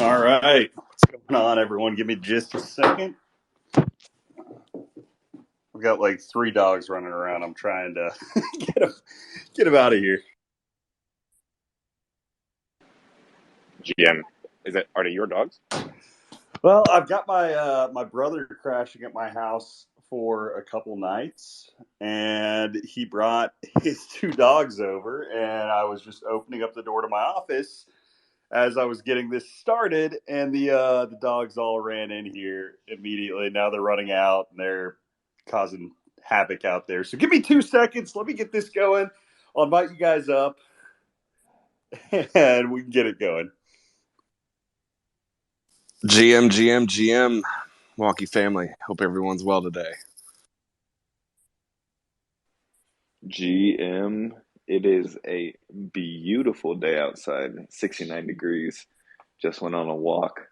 All right. What's going on, everyone? Give me just a second. We've got like 3 dogs running around. I'm trying to get them out of here. GM, are they your dogs? Well, I've got my brother crashing at my house for a couple nights, and he brought his 2 dogs over, and I was just opening up the door to my office as I was getting this started, and the dogs all ran in here immediately. Now they're running out and they're causing havoc out there. So give me 2 seconds. Let me get this going. I'll invite you guys up, and we can get it going. GM, Wonky family. Hope everyone's well today. GM, it is a beautiful day outside, 69 degrees. Just went on a walk.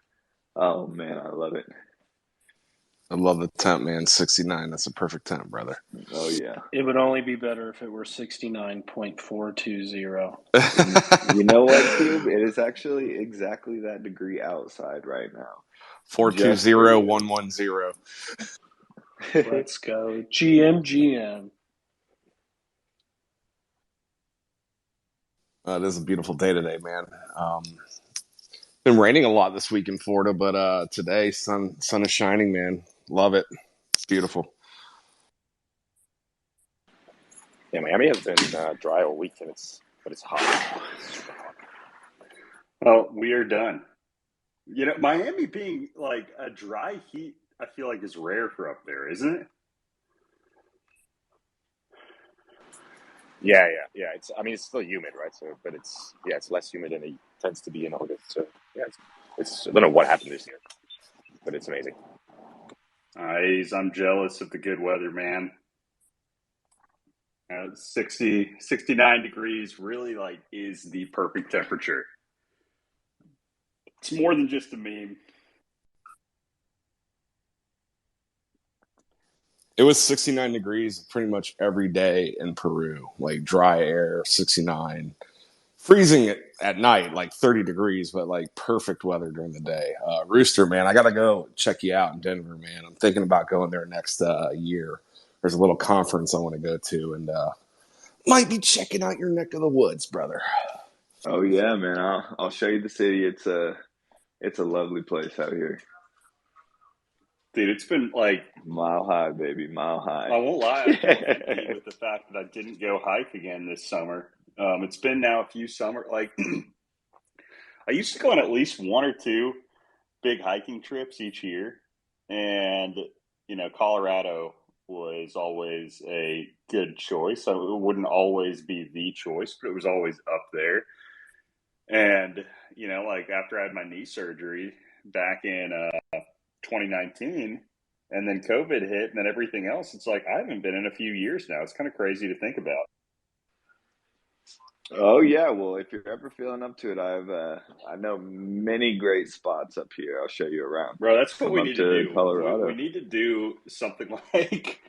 Oh man, I love it. I love the temp, man. 69. That's a perfect temp, brother. Oh yeah. It would only be better if it were 69.420. You know what, Cube? It is actually exactly that degree outside right now. 420110. Let's go. GM. It is a beautiful day today, man. Been raining a lot this week in Florida, but today sun is shining, man. Love it. It's beautiful. Yeah, Miami has been dry all week, but it's hot. It's super hot. Well, we are done. You know, Miami being like a dry heat, I feel like is rare for up there, isn't it? Yeah. It's still humid, right? So, but it's less humid than it tends to be in August. So, yeah, it's I don't know what happened this year, but it's amazing. I'm jealous of the good weather, man. 69 degrees really like is the perfect temperature. It's more than just a meme. It was 69 degrees pretty much every day in Peru. Like dry air, 69. Freezing at night, like 30 degrees, but like perfect weather during the day. Rooster, man, I got to go check you out in Denver, man. I'm thinking about going there next year. There's a little conference I want to go to, and might be checking out your neck of the woods, brother. Oh yeah, man. I'll show you the city. It's a lovely place out here. Dude, it's been like mile high, baby, mile high. I won't lie, I feel guilty with the fact that I didn't go hike again this summer. It's been now a few summers. Like I used to go on at least 1 or 2 big hiking trips each year, and you know, Colorado was always a good choice. So it wouldn't always be the choice, but it was always up there. And you know, like after I had my knee surgery back in 2019, and then COVID hit, and then everything else, it's like I haven't been in a few years now. It's kind of crazy to think about. Oh yeah, well if you're ever feeling up to it, I know many great spots up here. I'll show you around. Bro, that's what Come we up need to to do. Colorado. We need to do something like,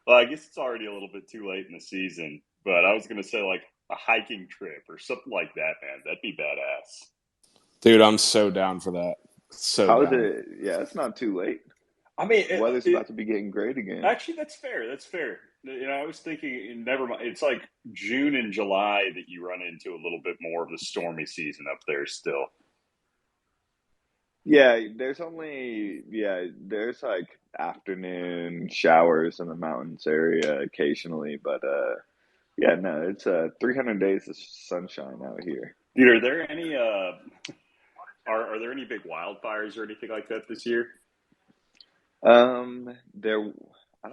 well, I guess it's already a little bit too late in the season, but I was going to say like a hiking trip or something like that, man. That'd be badass. Dude, I'm so down for that. So How is down. it? Yeah, it's not too late. I mean, Weather's about to be getting great again. Actually, that's fair. That's fair. You know, I was thinking, never mind. It's like June and July that you run into a little bit more of the stormy season up there still. Yeah, there's like afternoon showers in the mountains area occasionally, but yeah, no, it's 300 days of sunshine out here. Dude, are there any are there any big wildfires or anything like that this year? There, I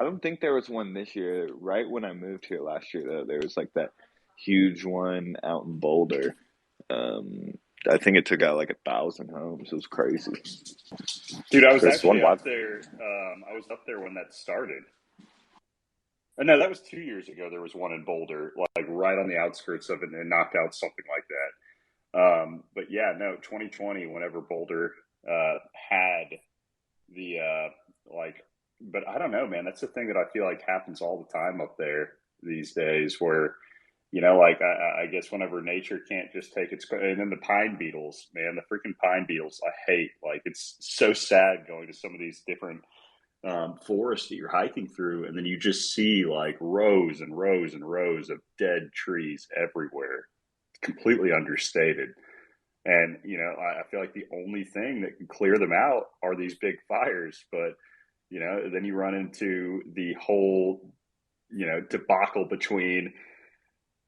don't think there was one this year. Right when I moved here last year, though, there was like that huge one out in Boulder. I think it took out like 1,000 homes. It was crazy. Dude, I was There's actually one up there. I was up there when that started. No, that was 2 years ago. There was one in Boulder, like right on the outskirts of it, and it knocked out something like that. But yeah, no, 2020, whenever Boulder had the like, but I don't know, man. That's the thing that I feel like happens all the time up there these days, where Like I guess whenever nature can't just take its, and then the pine beetles, man, the freaking pine beetles, I hate. Like it's so sad going to some of these different forests that you're hiking through, and then you just see like rows and rows and rows of dead trees everywhere, completely understated. And I feel like the only thing that can clear them out are these big fires. But then you run into the whole debacle between,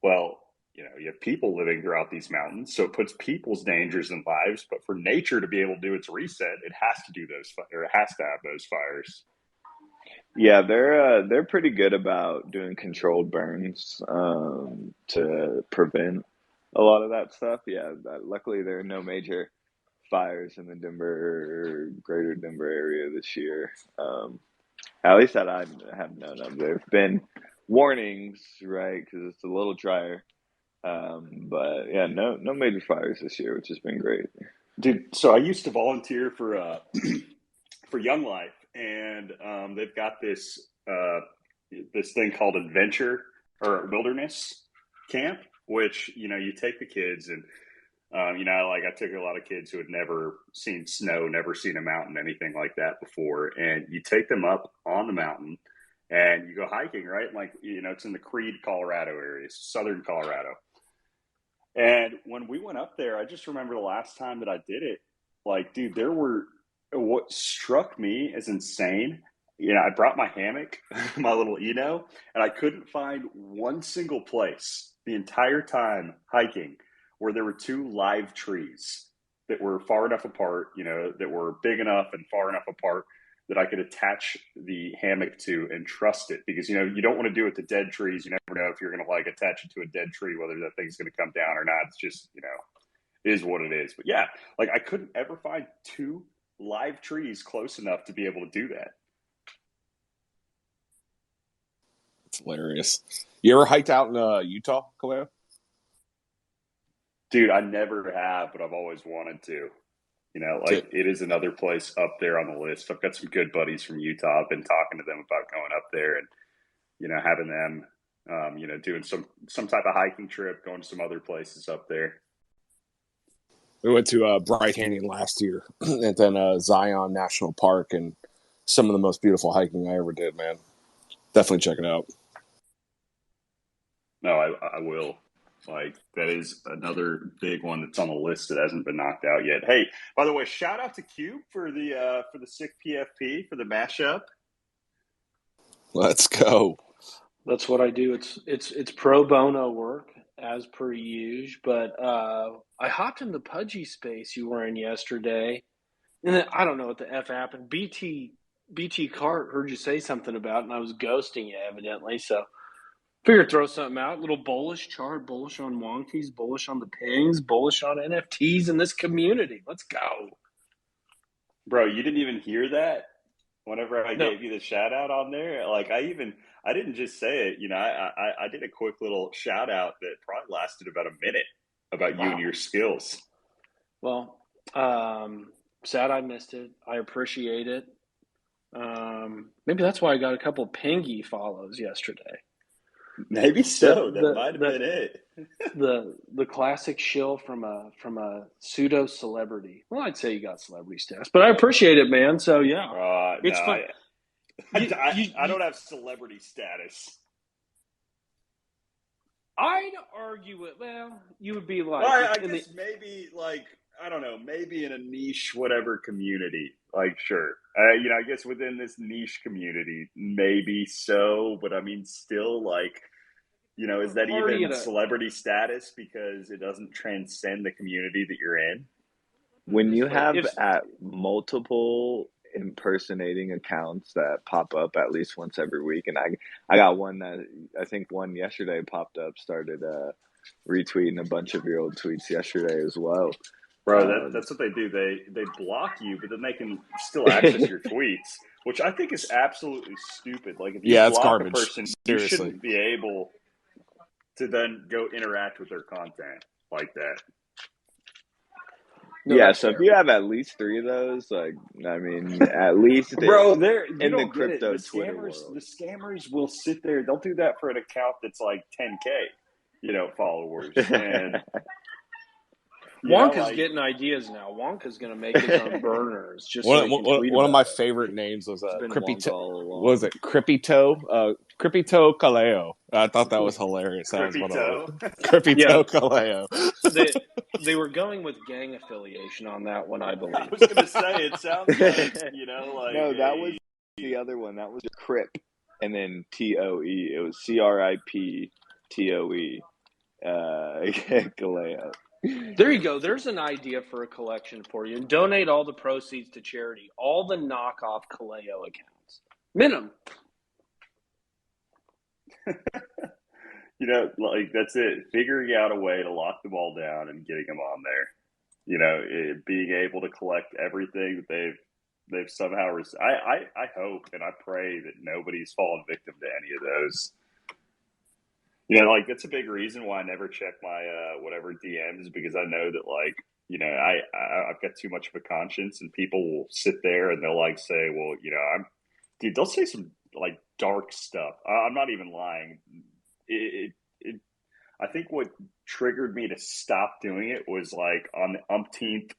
well, you have people living throughout these mountains, so it puts people's dangers and lives. But for nature to be able to do its reset, it has to do or it has to have those fires. Yeah, they're pretty good about doing controlled burns to prevent a lot of that stuff. Yeah, luckily there are no major fires in the greater Denver area this year. At least that I have known of. There've been warnings, right, because it's a little drier. But yeah, no major fires this year, which has been great. Dude, so I used to volunteer for for Young Life, and they've got this thing called Adventure or Wilderness Camp, which you take the kids and like I took a lot of kids who had never seen snow, never seen a mountain, anything like that before, and you take them up on the mountain and you go hiking, right? Like it's in the Creed, Colorado area, southern Colorado. And when we went up there, I just remember the last time that I did it, like, dude, what struck me as insane. I brought my hammock, my little and I couldn't find one single place the entire time hiking where there were two live trees that were far enough apart, that were big enough and far enough apart that I could attach the hammock to and trust it. Because, you don't want to do it to dead trees. You never know if you're going to like attach it to a dead tree, whether that thing's going to come down or not. It's just, it is what it is. But yeah, like I couldn't ever find two live trees close enough to be able to do that. It's hilarious. You ever hiked out in Utah, Kaleo? Dude, I never have, but I've always wanted to. It is another place up there on the list. I've got some good buddies from Utah. I've been talking to them about going up there and, having them, doing some type of hiking trip, going to some other places up there. We went to Bright Canyon last year, and then Zion National Park, and some of the most beautiful hiking I ever did, man. Definitely check it out. No, I will. Like, that is another big one that's on the list that hasn't been knocked out yet. Hey, by the way, shout out to Cube for the sick PFP for the mashup. Let's go. That's what I do. It's pro bono work as per usual. But I hopped in the Pudgy space you were in yesterday, and then, I don't know what the F happened. BT Cart heard you say something about it, and I was ghosting you evidently. So figured throw something out. A little bullish chart, bullish on wonkies, bullish on the pings, bullish on NFTs in this community. Let's go. Bro, you didn't even hear that whenever I No. gave you the shout out on there? Like, I didn't just say it. I did a quick little shout out that probably lasted about a minute about you and your skills. Well, sad I missed it. I appreciate it. Maybe that's why I got a couple pingy follows yesterday. Maybe so. That might have been it. the classic shill from a pseudo celebrity. Well, I'd say you got celebrity status, but I appreciate it, man. So yeah, it's fun. I don't have celebrity status. I'd argue it. Well, you would be like, well, I guess maybe like, I don't know, maybe in a niche whatever community. Like, sure, I guess within this niche community, maybe so. But I mean, still, like, is that even celebrity status because it doesn't transcend the community that you're in? When you have multiple impersonating accounts that pop up at least once every week, and I got one that I think one yesterday popped up, started retweeting a bunch of your old tweets yesterday as well. Bro, that's what they do. They block you, but then they can still access your tweets, which I think is absolutely stupid. Like, if you block a person, you shouldn't be able to then go interact with their content like that. No, yeah, so if you have at least 3 of those, like, I mean, at least bro, they're in the crypto the Twitter world. The scammers will sit there. They'll do that for an account that's like 10K. followers. And Wonka's getting ideas now. Wonka's going to make his own burners just so he can tweet one of about my it. favorite names was It's been Crippito. Wonka all along. What was it? Crippito Kaleo. I thought that was hilarious. That was one of them. Crippito Kaleo. They were going with gang affiliation on that one, I believe. I was going to say, it sounds like, No, that was the other one. That was Crip, and then TOE. It was CRIPTOE. Kaleo. There you go. There's an idea for a collection for you. And donate all the proceeds to charity. All the knockoff Kaleo accounts. Minimum. That's it. Figuring out a way to lock them all down and getting them on there. Being able to collect everything that they've somehow received. I hope and I pray that nobody's fallen victim to any of those. That's a big reason why I never check my whatever DMs, because I know that I've got too much of a conscience, and people will sit there and they'll say, well, they'll say some dark stuff. I'm not even lying. I think what triggered me to stop doing it was on the umpteenth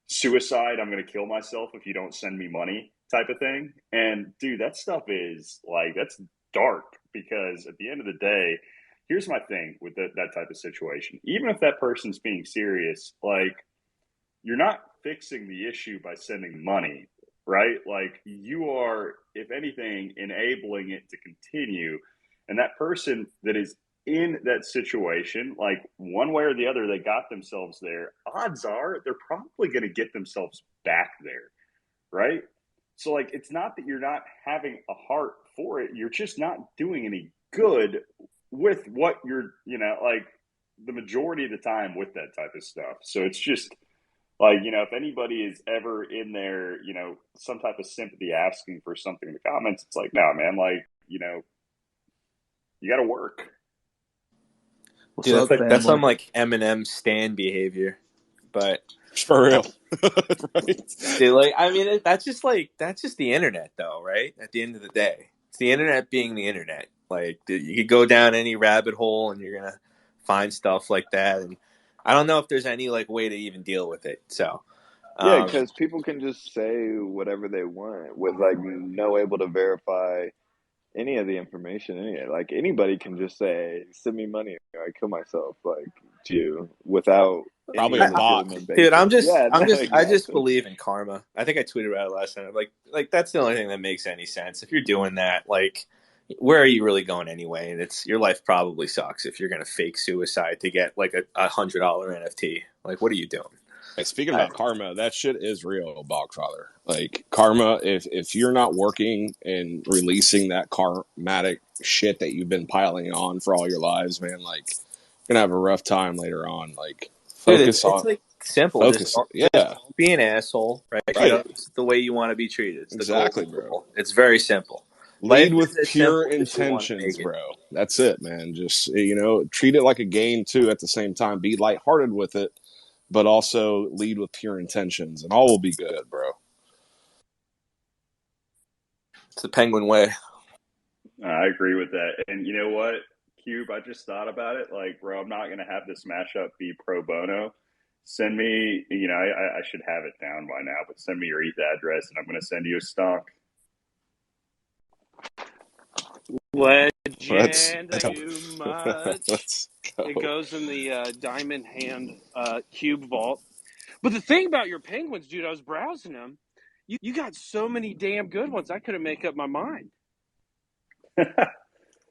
suicide, I'm going to kill myself if you don't send me money type of thing. And dude, that stuff is that's dark, because at the end of the day, here's my thing with that type of situation. Even if that person's being serious, you're not fixing the issue by sending money, right? You are, if anything, enabling it to continue. And that person that is in that situation, one way or the other, they got themselves there. Odds are they're probably going to get themselves back there, right? So it's not that you're not having a heart for it. You're just not doing any good with what you're, the majority of the time with that type of stuff. So it's just if anybody is ever in there, some type of sympathy asking for something in the comments, it's no, man, you got to work. Dude, that's some Eminem stan behavior, but for real, right? Dude, that's just the internet, though, right? At the end of the day, it's the internet being the internet. You could go down any rabbit hole, and you're gonna find stuff like that. And I don't know if there's any way to even deal with it. So yeah, because people can just say whatever they want with no able to verify any of the information. Anybody can just say, "Send me money, or I kill myself." To you without probably a bot. Dude, I exactly. just believe in karma. I think I tweeted about it last time. That's the only thing that makes any sense. If you're doing that, where are you really going anyway? And your life probably sucks if you're gonna fake suicide to get a $100 NFT. What are you doing? Hey, speaking about karma, that shit is real, Bogfather. Karma, if you're not working and releasing that karmatic shit that you've been piling on for all your lives, man, you're gonna have a rough time later on. Focus on. It's simple. Focus. Just don't be an asshole, right? It's the way you want to be treated. It's exactly, bro. It's very simple. Lead with pure intentions, bro. That's it, man. Just treat it like a game too. At the same time, be lighthearted with it, but also lead with pure intentions, and all will be good, bro. It's the Penguin way. I agree with that. And you know what, Cube? I just thought about it. Bro, I'm not going to have this mashup be pro bono. Send me, I should have it down by now, but send me your ETH address, and I'm going to send you a stonk. Legend, you much. It goes in the diamond hand cube vault. But the thing about your penguins, dude, I was browsing them. You got so many damn good ones. I couldn't make up my mind.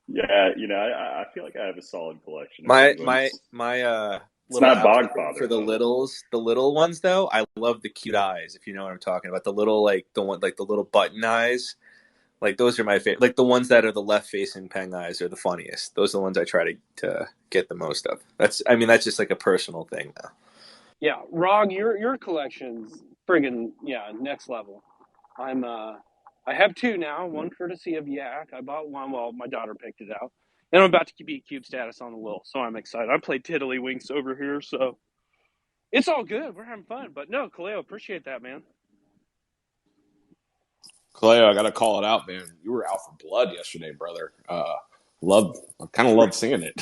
Yeah, I feel like I have a solid collection. My it's not Bogfather for the little ones though. I love the cute eyes. If you know what I'm talking about, the little the little button eyes. Those are my favorite. The ones that are the left-facing peng eyes are the funniest. Those are the ones I try to get the most of. That's just a personal thing, though. Yeah, Rog, your collection's friggin' next level. I have two now. One courtesy of Yak. I bought one while my daughter picked it out, and I'm about to be cube status on the Lil, so I'm excited. I played Tiddlywinks over here, so it's all good. We're having fun. But no, Kaleo, appreciate that, man. Kaleo, I got to call it out, man. You were out for blood yesterday, brother. I kind of love seeing it.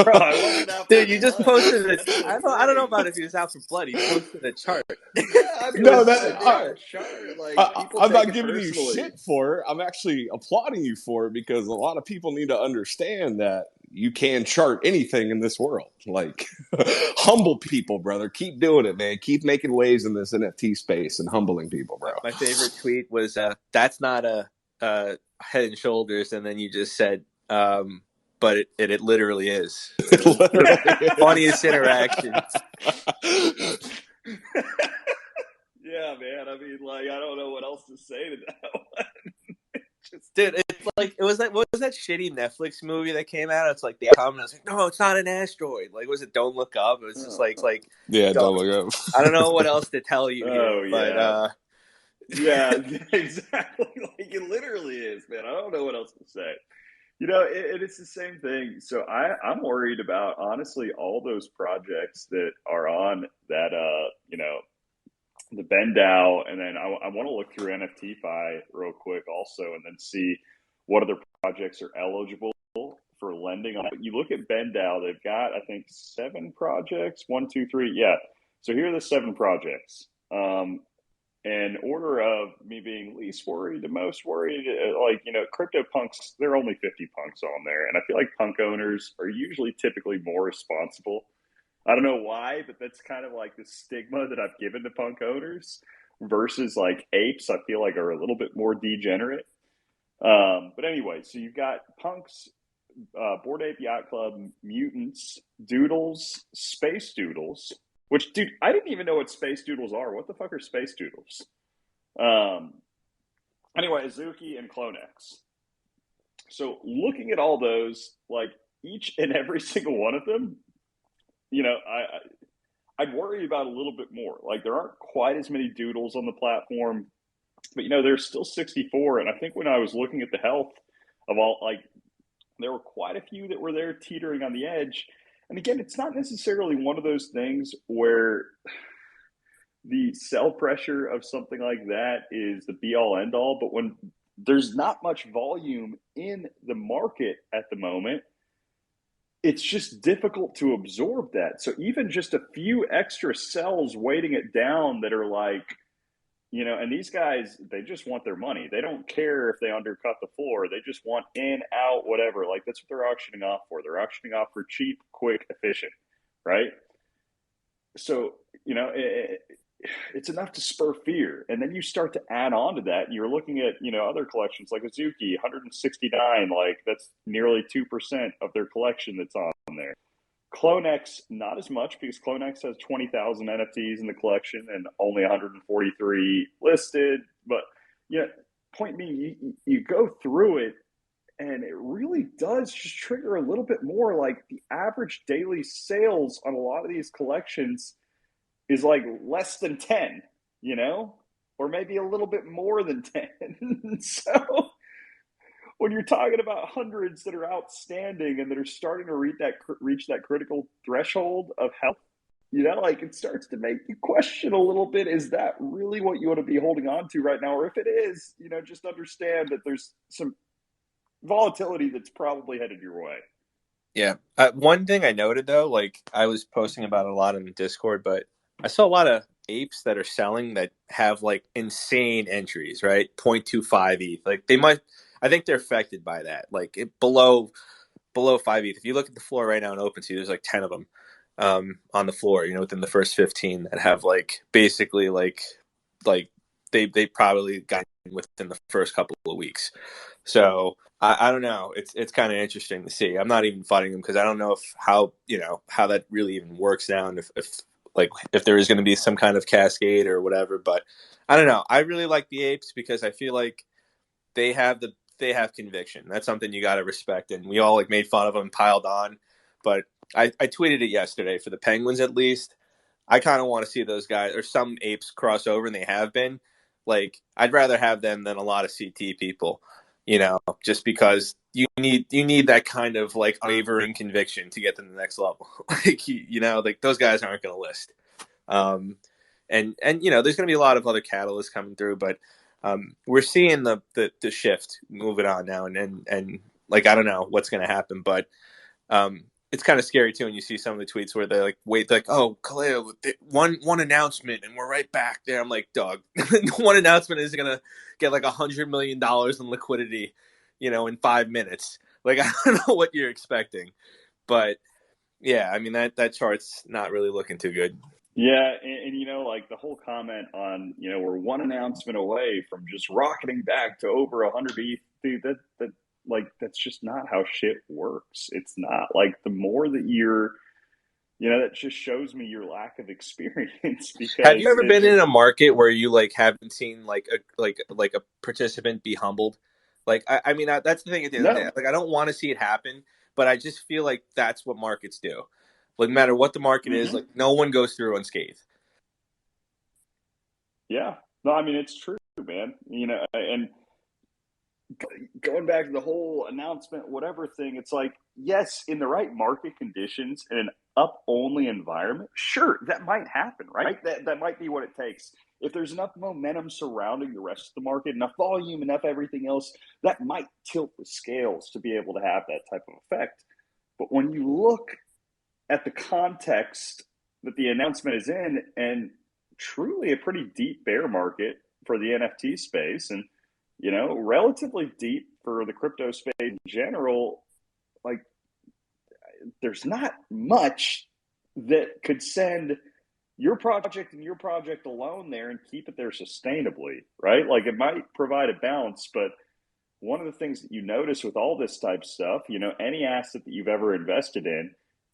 Bro, I wasn't out for Dude, you just blood. posted it. That's the I don't know thing. about if he was out for blood. He posted a chart. Yeah, I mean, No, this is that a damn chart. Like, people I'm take not it giving you personally. shit for it. I'm actually applauding you for it because a lot of people need to understand that you can chart anything in this world. Like, humble people, brother. Keep doing it, man. Keep making waves in this NFT space and humbling people, bro. My favorite tweet was, "That's not a Head and Shoulders," and then you just said, "But it literally is." It literally Funniest interaction. Yeah, man. I mean, like, I don't know what else to say to that one. Dude, it's like what was that shitty Netflix movie that came out? It's like they come and I was like, no, it's not an asteroid. Like, was it Don't Look Up? It was just like yeah, don't, don't look up. I don't know what else to tell you here, Oh, but yeah. Yeah, exactly. Like, it literally is, man. I don't know what else to say. You know, it's the same thing. So I'm worried about, honestly, all those projects that are on that, the BendDAO, and then I want to look through NFTFi real quick also, and then see what other projects are eligible for lending on. You look at BendDAO, they've got, I think, 7 projects. 1, 2, 3. Yeah. So here are the 7 projects. In order of me being least worried to most worried, CryptoPunks, there are only 50 punks on there. And I feel like punk owners are usually typically more responsible. I don't know why, but that's kind of like the stigma that I've given to punk owners versus like apes, I feel like are a little bit more degenerate. But anyway, so you've got punks, Bored Ape Yacht Club, mutants, doodles, space doodles, which, dude, I didn't even know what space doodles are. What the fuck are space doodles? Anyway, Azuki and Clonex. So looking at all those, like each and every single one of them, I'd worry about a little bit more. Like, there aren't quite as many doodles on the platform, but there's still 64. And I think when I was looking at the health of all, like, there were quite a few that were there teetering on the edge. And again, it's not necessarily one of those things where the sell pressure of something like that is the be all end all. But when there's not much volume in the market at the moment, it's just difficult to absorb that. So even just a few extra cells weighting it down that are like, and these guys, they just want their money. They don't care if they undercut the floor. They just want in, out, whatever. Like, that's what they're auctioning off for. They're auctioning off for cheap, quick, efficient, right? So, it's enough to spur fear. And then you start to add on to that. You're looking at, other collections like Azuki, 169, like that's nearly 2% of their collection that's on there. Clonex, not as much, because Clonex has 20,000 NFTs in the collection and only 143 listed. But, point being, you go through it and it really does just trigger a little bit more. Like, the average daily sales on a lot of these collections is like less than 10, or maybe a little bit more than 10. So when you're talking about hundreds that are outstanding and that are starting to reach that critical threshold of health, like, it starts to make you question a little bit, is that really what you want to be holding on to right now? Or if it is, just understand that there's some volatility that's probably headed your way. Yeah. One thing I noted, though, like, I was posting about it a lot in the Discord, but I saw a lot of apes that are selling that have like insane entries, right? 0.25 ETH. Like, I think they're affected by that. Like, below 5 ETH. If you look at the floor right now in OpenSea, there's like 10 of them on the floor, within the first 15 that have like basically like they probably got within the first couple of weeks. So I don't know. It's kind of interesting to see. I'm not even fighting them because I don't know how that really even works down if there is going to be some kind of cascade or whatever. But I don't know. I really like the apes because I feel like they have conviction. That's something you got to respect. And we all like made fun of them, piled on. But I tweeted it yesterday for the Penguins, at least. I kind of want to see those guys or some apes cross over, and they have been. Like, I'd rather have them than a lot of CT people, just because you need that kind of like unwavering conviction to get to the next level. Like, like those guys aren't going to list. And there's going to be a lot of other catalysts coming through, but we're seeing the shift moving on now, and Like, I don't know what's going to happen, but it's kind of scary too when you see some of the tweets where they're like, wait, like, oh, Khalil, one announcement and we're right back there. I'm like, dog, one announcement is going to get like $100 million in liquidity, in 5 minutes. Like, I don't know what you're expecting, but yeah, I mean, that chart's not really looking too good. Yeah, and like the whole comment on, we're one announcement away from just rocketing back to over 100 ETH, dude, that like that's just not how shit works. It's not. Like the more that you're, that just shows me your lack of experience Have you because ever been in a market where you like haven't seen like a participant be humbled? Like, I mean, that's the thing at the end of the day. no, Like, I don't want to see it happen, but I just feel like that's what markets do. Like, no matter what the market is, hmm like no one goes through unscathed. yeah, no, I mean it's true, man. And going back to the whole announcement, whatever thing, it's like, yes, in the right market conditions in an up only environment, sure, that might happen, right? That might be what it takes. If there's enough momentum surrounding the rest of the market, enough volume, enough everything else, that might tilt the scales to be able to have that type of effect. But when you look at the context that the announcement is in, and truly a pretty deep bear market for the NFT space, and relatively deep for the crypto space in general, like there's not much that could send your project and your project alone there and keep it there sustainably, right? Like it might provide a balance, but one of the things that you notice with all this type of stuff, any asset that you've ever invested in,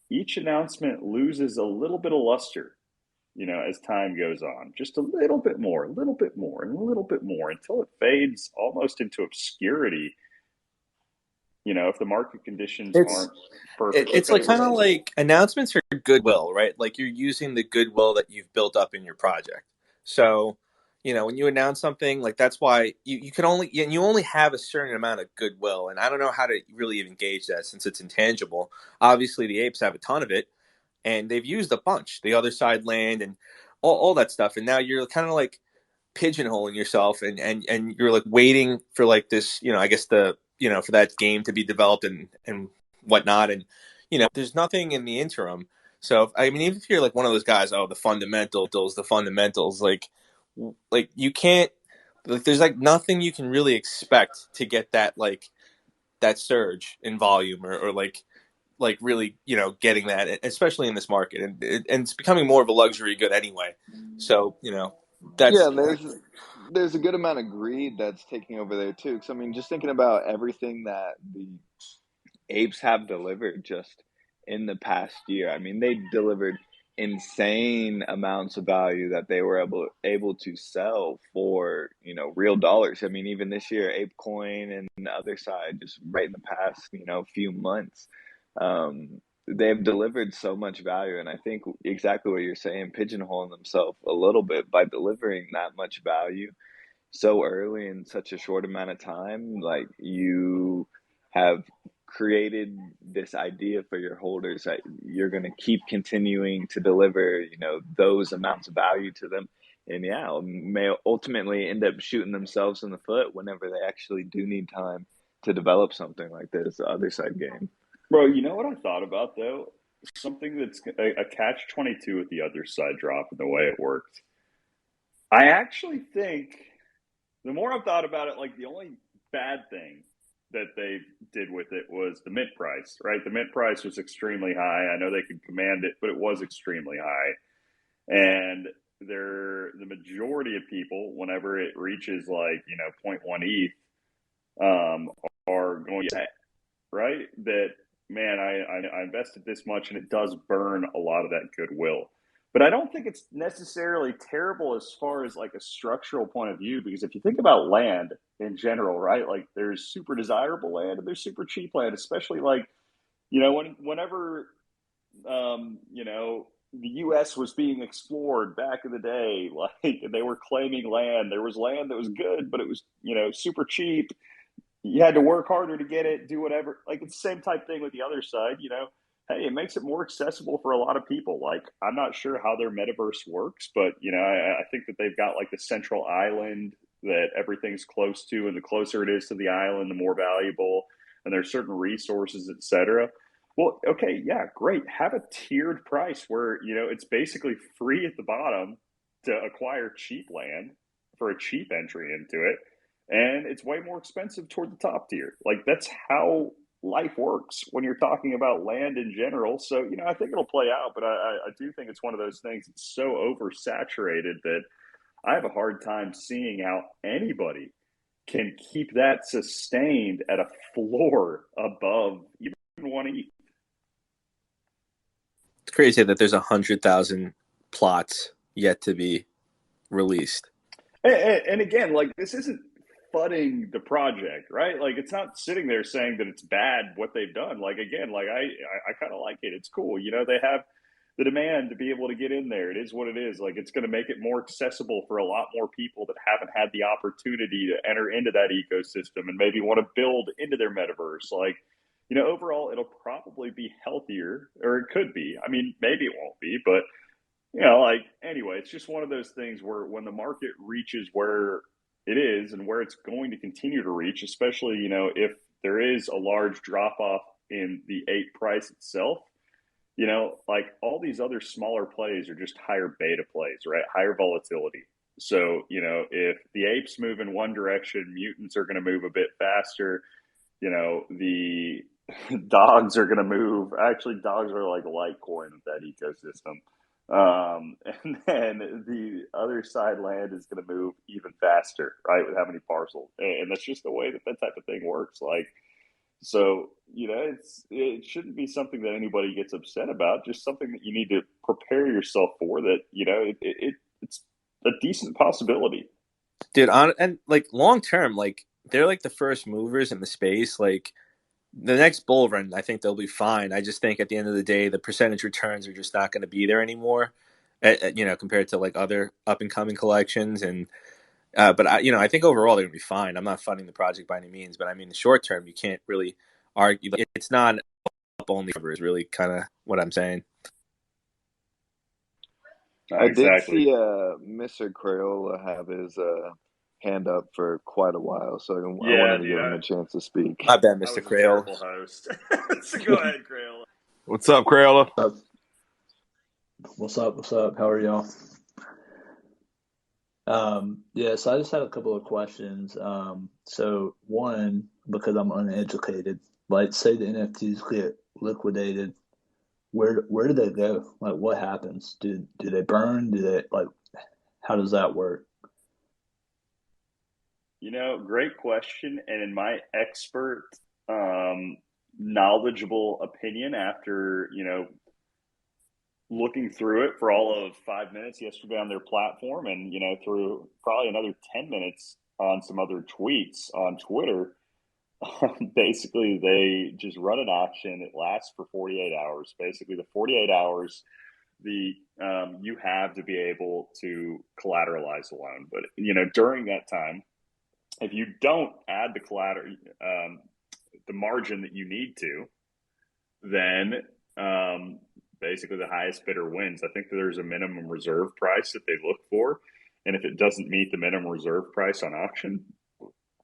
each announcement loses a little bit of luster, as time goes on, just a little bit more, a little bit more, and a little bit more until it fades almost into obscurity. If the market conditions It's aren't perfectly it's like kind of favorable. like announcements are goodwill, right? Like you're using the goodwill that you've built up in your project. So, when you announce something, like that's why you can only and you only have a certain amount of goodwill. And I don't know how to really even gauge that since it's intangible. Obviously, the apes have a ton of it, and they've used a bunch. The other side land and all that stuff, and now you're kind of like pigeonholing yourself and you're like waiting for like this, I guess for that game to be developed and whatnot. And, there's nothing in the interim. So, I mean, even if you're like one of those guys, oh, the fundamentals, like you can't, like, there's like nothing you can really expect to get that, like that surge in volume or like really, getting that, especially in this market. And it's becoming more of a luxury good anyway. So, Yeah, that's, there's a good amount of greed that's taking over there too. Because I mean, just thinking about everything that the apes have delivered just in the past year. I mean, they delivered insane amounts of value that they were able to sell for real dollars. I mean, even this year, ApeCoin and the other side, just right in the past few months, they've delivered so much value. And I think exactly what you're saying, pigeonholing themselves a little bit by delivering that much value so early in such a short amount of time, like you have created this idea for your holders that you're going to keep continuing to deliver, those amounts of value to them. And yeah, may ultimately end up shooting themselves in the foot whenever they actually do need time to develop something like this, the other side game. Bro, you know what I thought about though? Something that's a catch 22 with the other side drop and the way it worked. I actually think the more I've thought about it, like the only bad thing that they did with it was the mint price, right? The mint price was extremely high. I know they could command it, but it was extremely high. And the majority of people, whenever it reaches like, zero point 0.1 ETH, are going to say, right? That, man, I invested this much and it does burn a lot of that goodwill. But I don't think it's necessarily terrible as far as like a structural point of view, because if you think about land in general, right? Like there's super desirable land and there's super cheap land, especially like, whenever, the U.S. was being explored back in the day, like they were claiming land. There was land that was good, but it was, super cheap. You had to work harder to get it, do whatever. Like it's the same type thing with the other side, Hey, it makes it more accessible for a lot of people. Like I'm not sure how their metaverse works, but I think that they've got like the central island that everything's close to, and the closer it is to the island, the more valuable. and there's certain resources, et cetera. Well, okay, yeah, great. Have a tiered price where, it's basically free at the bottom to acquire cheap land for a cheap entry into it, and it's way more expensive toward the top tier. Like, that's how life works when you're talking about land in general. So, I think it'll play out, but I do think it's one of those things that's so oversaturated that I have a hard time seeing how anybody can keep that sustained at a floor above even 1 ETH. It's crazy that there's 100,000 plots yet to be released. And again, like, this isn't fudding the project, right? Like, it's not sitting there saying that it's bad what they've done. Like, again, like I kind of like it. It's cool. They have the demand to be able to get in there. It is what it is. Like, it's going to make it more accessible for a lot more people that haven't had the opportunity to enter into that ecosystem and maybe want to build into their metaverse. Like, overall, it'll probably be healthier, or it could be. I mean, maybe it won't be, but anyway, it's just one of those things where when the market reaches where it is and where it's going to continue to reach, especially, if there is a large drop off in the ape price itself, like, all these other smaller plays are just higher beta plays, right? Higher volatility. So, if the apes move in one direction, mutants are going to move a bit faster. The dogs are going to move. Actually, dogs are like Litecoin of that ecosystem. And then the other side land is going to move even faster, right? With how many parcels. And that's just the way that type of thing works. Like, so, it shouldn't be something that anybody gets upset about, just something that you need to prepare yourself for, that, it's a decent possibility. Dude, and like long term, like, they're like the first movers in the space. Like, the next bull run, I think they'll be fine. I just think at the end of the day, the percentage returns are just not going to be there anymore, compared to like other up and coming collections. And but I think overall they're going to be fine. I'm not funding the project by any means, but I mean, the short term, you can't really argue. It's not up only cover is really kind of what I'm saying. I did Exactly. see Mr. Crayola have his hand up for quite a while, so I Yeah, wanted to dude, give him a chance to speak. I bet I Mr. was a Crayola. terrible host. So go ahead, Crayola. What's up, Crayola? What's up? What's up? How are y'all? Yeah, so I just had a couple of questions. So one, because I'm uneducated, like, say the NFTs get liquidated, where do they go? Like, what happens? Do they burn? Do they, like, how does that work? Great question. And in my expert, knowledgeable opinion, after, looking through it for all of 5 minutes yesterday on their platform, and, through probably another 10 minutes on some other tweets on Twitter, basically they just run an auction. It lasts for 48 hours. Basically, the 48 hours you have to be able to collateralize the loan. But, during that time, if you don't add the collateral, the margin that you need to, then basically the highest bidder wins. I think that there's a minimum reserve price that they look for, and if it doesn't meet the minimum reserve price on auction,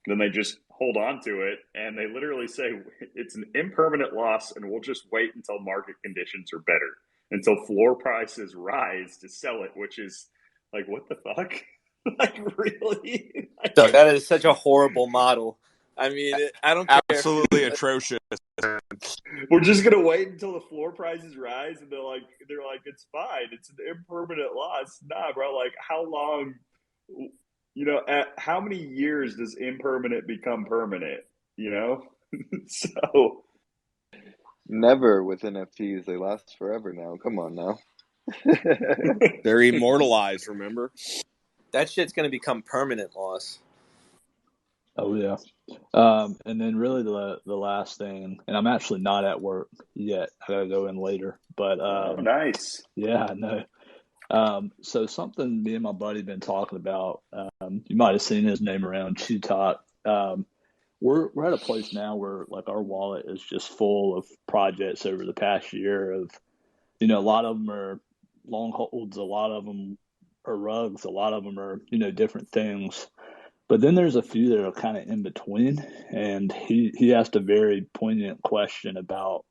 then they just hold on to it, and they literally say it's an impermanent loss, and we'll just wait until market conditions are better, until floor prices rise to sell it, which is like, what the fuck? Like, really? Doug, that is such a horrible model. I mean, I don't care. Absolutely atrocious. We're just gonna wait until the floor prices rise, and they're like, it's fine. It's an impermanent loss. Nah, bro. Like, how long? At how many years does impermanent become permanent? So Never with NFTs. They last forever now. Come on now. They're immortalized, remember? That shit's going to become permanent loss. Oh yeah. And then really the last thing, and I'm actually not at work yet. I gotta go in later. But oh, nice. yeah, I know. So something me and my buddy been talking about. You might have seen his name around Chew Talk. We're at a place now where, like, our wallet is just full of projects over the past year. Of, a lot of them are long holds, a lot of them are rugs, a lot of them are different things. But then there's a few that are kind of in between, and he asked a very poignant question about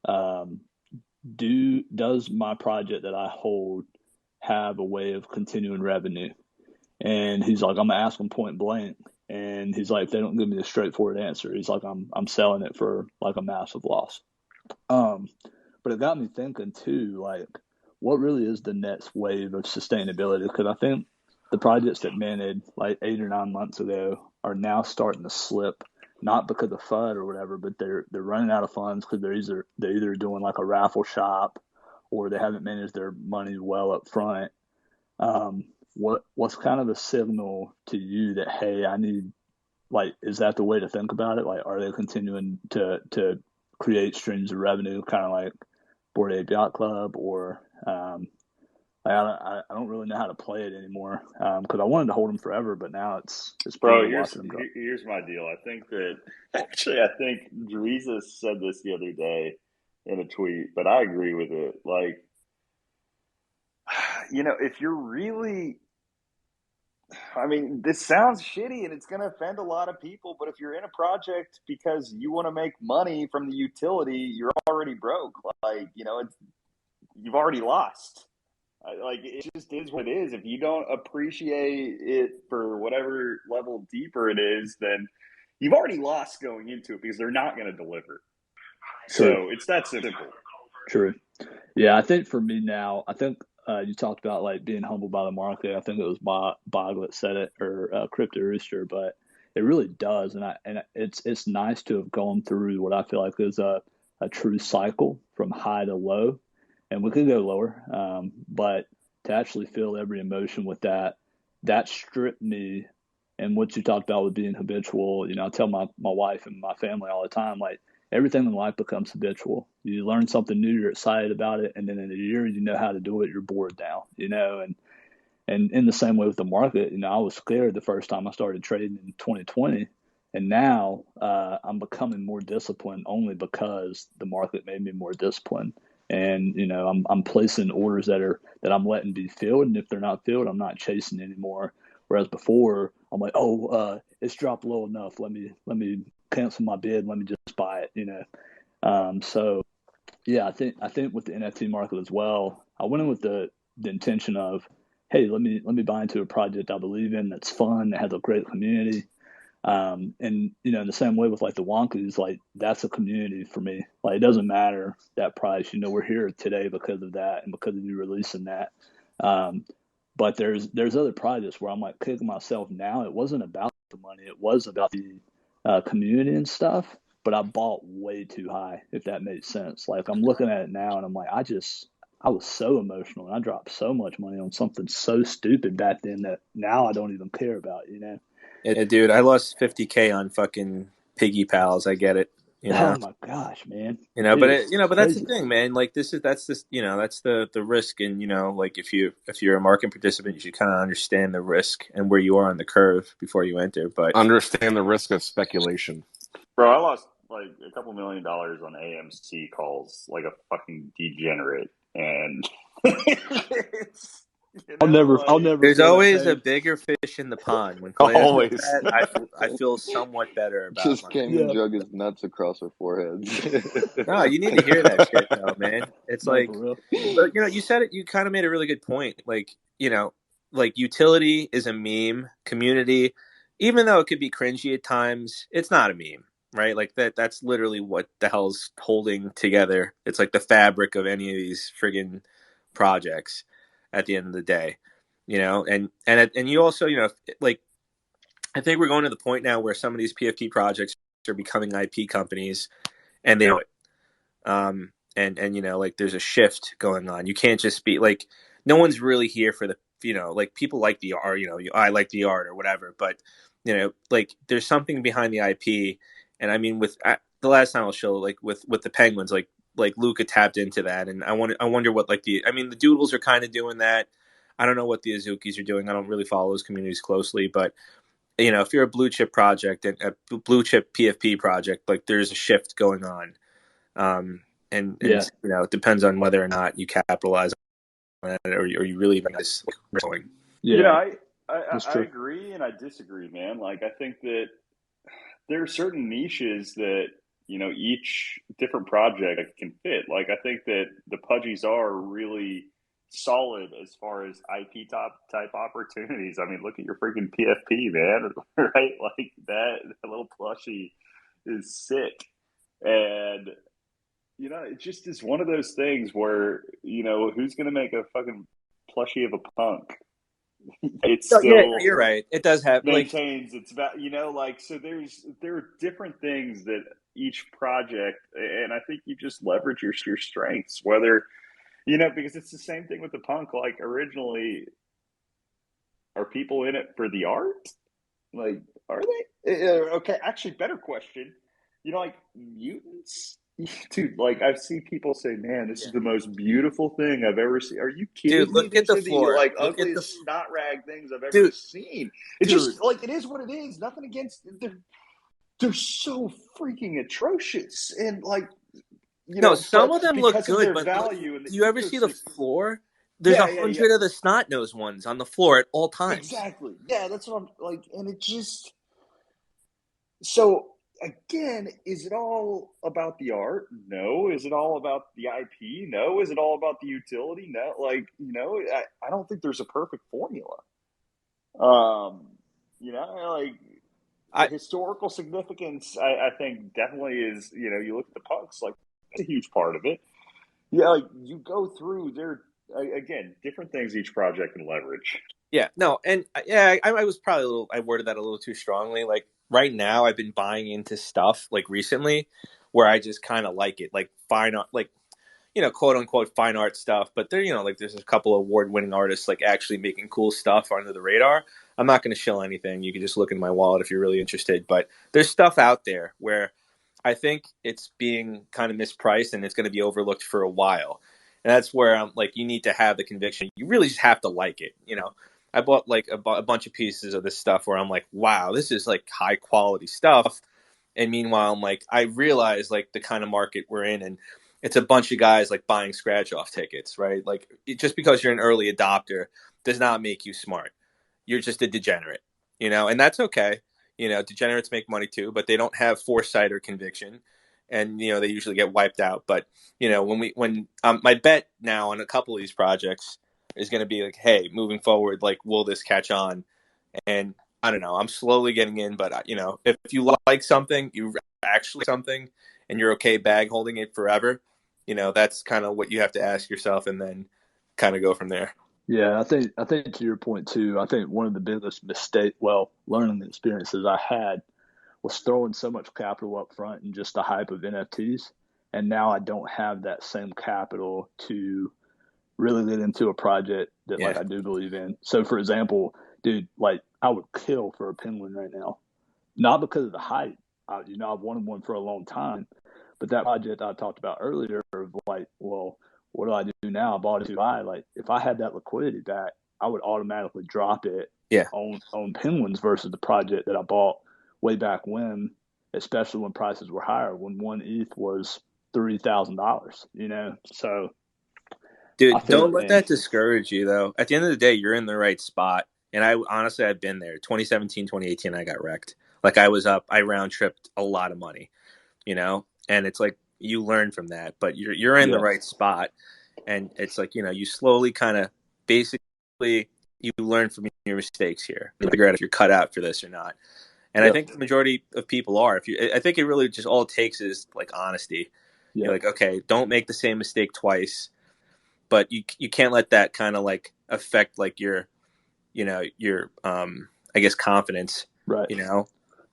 um, does my project that I hold have a way of continuing revenue? And he's like, I'm gonna ask him point blank, and he's like, if they don't give me a straightforward answer, he's like, I'm selling it for like a massive loss. Um, but it got me thinking too, like, what really is the next wave of sustainability? Because I think the projects that minted like 8 or 9 months ago are now starting to slip, not because of FUD or whatever, but they're running out of funds because they're either doing like a raffle shop or they haven't managed their money well up front. Um, what's kind of a signal to you that, hey, I need, like, is that the way to think about it? Like, are they continuing to create streams of revenue, kind of like Bored Ape Yacht Club, or I don't really know how to play it anymore because I wanted to hold them forever, but now it's Bro, brutal watching them go. here's my deal. I think that actually, I think Jesus said this the other day in a tweet, but I agree with it. Like, if you're really, I mean, this sounds shitty and it's going to offend a lot of people, but if you're in a project because you want to make money from the utility, you're already broke. Like, you've already lost. Like, it just is what it is. If you don't appreciate it for whatever level deeper it is, then you've already lost going into it because they're not going to deliver. True. So it's that simple. True. Yeah, I think for me now, I think you talked about like being humbled by the market. I think it was Bog that said it, or Crypto Rooster, but it really does, and it's nice to have gone through what I feel like is a true cycle from high to low, and we could go lower, but to actually feel every emotion with that stripped me. And what you talked about with being habitual, I tell my wife and my family all the time, like, everything in life becomes habitual. You learn something new, you're excited about it, and then in a year you know how to do it, you're bored now, and in the same way with the market, I was scared the first time I started trading in 2020, and now I'm becoming more disciplined only because the market made me more disciplined. And I'm placing orders that I'm letting be filled, and if they're not filled, I'm not chasing anymore. Whereas before, I'm like, it's dropped low enough. Let me cancel my bid. Let me just buy it. So yeah, I think with the NFT market as well, I went in with the intention of, hey, let me buy into a project I believe in, that's fun, that has a great community. And in the same way with like the Wonkies, like, that's a community for me. Like, it doesn't matter that price. We're here today because of that and because of you releasing that. But there's other projects where I'm like kicking myself now. It wasn't about the money. It was about the community and stuff. But I bought way too high, if that makes sense. Like, I'm looking at it now and I'm like, I was so emotional and I dropped so much money on something so stupid back then that now I don't even care about. Yeah, dude, I lost 50K on fucking Piggy Pals. I get it. Oh my gosh, man. But It's but that's the crazy. thing, man. Like, that's the risk, and like, if you're a market participant, you should kind of understand the risk and where you are on the curve before you enter. But Understand the risk of speculation. Bro, I lost like a couple $1 million on AMC calls like a fucking degenerate. And I'll never there's feel that always a pain. bigger fish in the pond. When Clay says Always. that, I feel somewhat better about Just my. came and drug his nuts across our foreheads. No, you need to hear that shit, though, man. It's No, like, for real. but you said it. You kind of made a really good point. Like, like, utility is a meme. Community, even though it could be cringy at times, it's not a meme, right? Like, that's literally what the hell's holding together. It's like the fabric of any of these friggin' projects at the end of the day, and you also, like, I think we're going to the point now where some of these PFP projects are becoming IP companies, and they know it. And like, there's a shift going on. You can't just be like, no one's really here for the, like, people like the art, I like the art or whatever, but like, there's something behind the IP. And I mean, with the last time I'll show, like, with the Penguins, like Luca tapped into that, and I wonder what, like, the Doodles are kind of doing that. I don't know what the Azukis are doing. I don't really follow those communities closely, but if you're a blue chip project and a blue chip PFP project, like, there's a shift going on. And Yeah. it depends on whether or not you capitalize on it, or you really even just going. Yeah. I agree and I disagree, man. Like, I think that there are certain niches that, each different project can fit. Like, I think that the Pudgies are really solid as far as IP type opportunities. I mean, look at your freaking PFP, man, right? Like that little plushie is sick. And, it just is one of those things where, who's going to make a fucking plushie of a punk? It's So, yeah, still you're right. It does have like, maintains its value, like, so there are different things that each project, and I think you just leverage your strengths, whether, because it's the same thing with the punk. Like, originally, are people in it for the art? Like, are they? Okay, actually, better question. Like mutants, dude. Like, I've seen people say, "Man, this yeah. is the most beautiful thing I've ever seen." Are you Dude, kidding me? look at These the are the floor. like Look at the ugliest snot rag things I've ever dude, seen. It's dude. just like, it is what it is. Nothing against. They're so freaking atrocious, and like, No, some but of them look because of good, their but look, value and the do you ever see the ecosystem. floor? There's Yeah, yeah, yeah. 100 of the snot nosed ones on the floor at all times. Exactly. Yeah, that's what I'm like, and it just. So again, is it all about the art? No. Is it all about the IP? No. Is it all about the utility? No. Like, I don't think there's a perfect formula. Like, the I historical significance, I think definitely is, you look at the punks, like, that's a huge part of it. Yeah, like, you go through there, again, different things each project can leverage. Yeah, no, and yeah, I was probably I worded that a little too strongly. Like right now, I've been buying into stuff like recently where I just kind of like it, like fine art, like quote unquote fine art stuff. But there, like there's a couple of award winning artists like actually making cool stuff under the radar. I'm not going to shill anything. You can just look in my wallet if you're really interested. But there's stuff out there where I think it's being kind of mispriced and it's going to be overlooked for a while. And that's where I'm like, you need to have the conviction. You really just have to like it. I bought like a bunch of pieces of this stuff where I'm like, wow, this is like high quality stuff. And meanwhile, I'm like, I realize like the kind of market we're in, and it's a bunch of guys like buying scratch off tickets, right? Like just because you're an early adopter does not make you smart. You're just a degenerate, and that's okay. Degenerates make money too, but they don't have foresight or conviction, and they usually get wiped out. But when my bet now on a couple of these projects is going to be like, hey, moving forward, like, will this catch on? And I don't know. I'm slowly getting in, but if you like something, you actually like something, and you're okay bag holding it forever, that's kind of what you have to ask yourself, and then kind of go from there. Yeah, I think to your point too, I think one of the biggest learning experiences I had was throwing so much capital up front and just the hype of NFTs. And now I don't have that same capital to really get into a project that like Yeah, I do believe in. So for example, dude, like I would kill for a penguin right now. Not because of the hype. I've wanted one for a long time. But that project I talked about earlier of like, well, what do I do now? I bought it too high. Like if I had that liquidity back, I would automatically drop it yeah. on penguins versus the project that I bought way back when, especially when prices were higher, when one ETH was $3,000. So I Dude, don't think, let man, that discourage you, though. At the end of the day, you're in the right spot. And I honestly, I've been there. 2017, 2018, I got wrecked. Like I was up, I round tripped a lot of money, and it's like you learn from that, but you're in the yeah, right spot. And it's like, you slowly kind of basically you learn from your mistakes here. You figure out if you're cut out for this or not. And I yep, think the majority of people are. I think it really just all it takes is like honesty. You're yep. like, okay, don't make the same mistake twice, but you can't let that kind of like affect like your I guess confidence. Right. You know,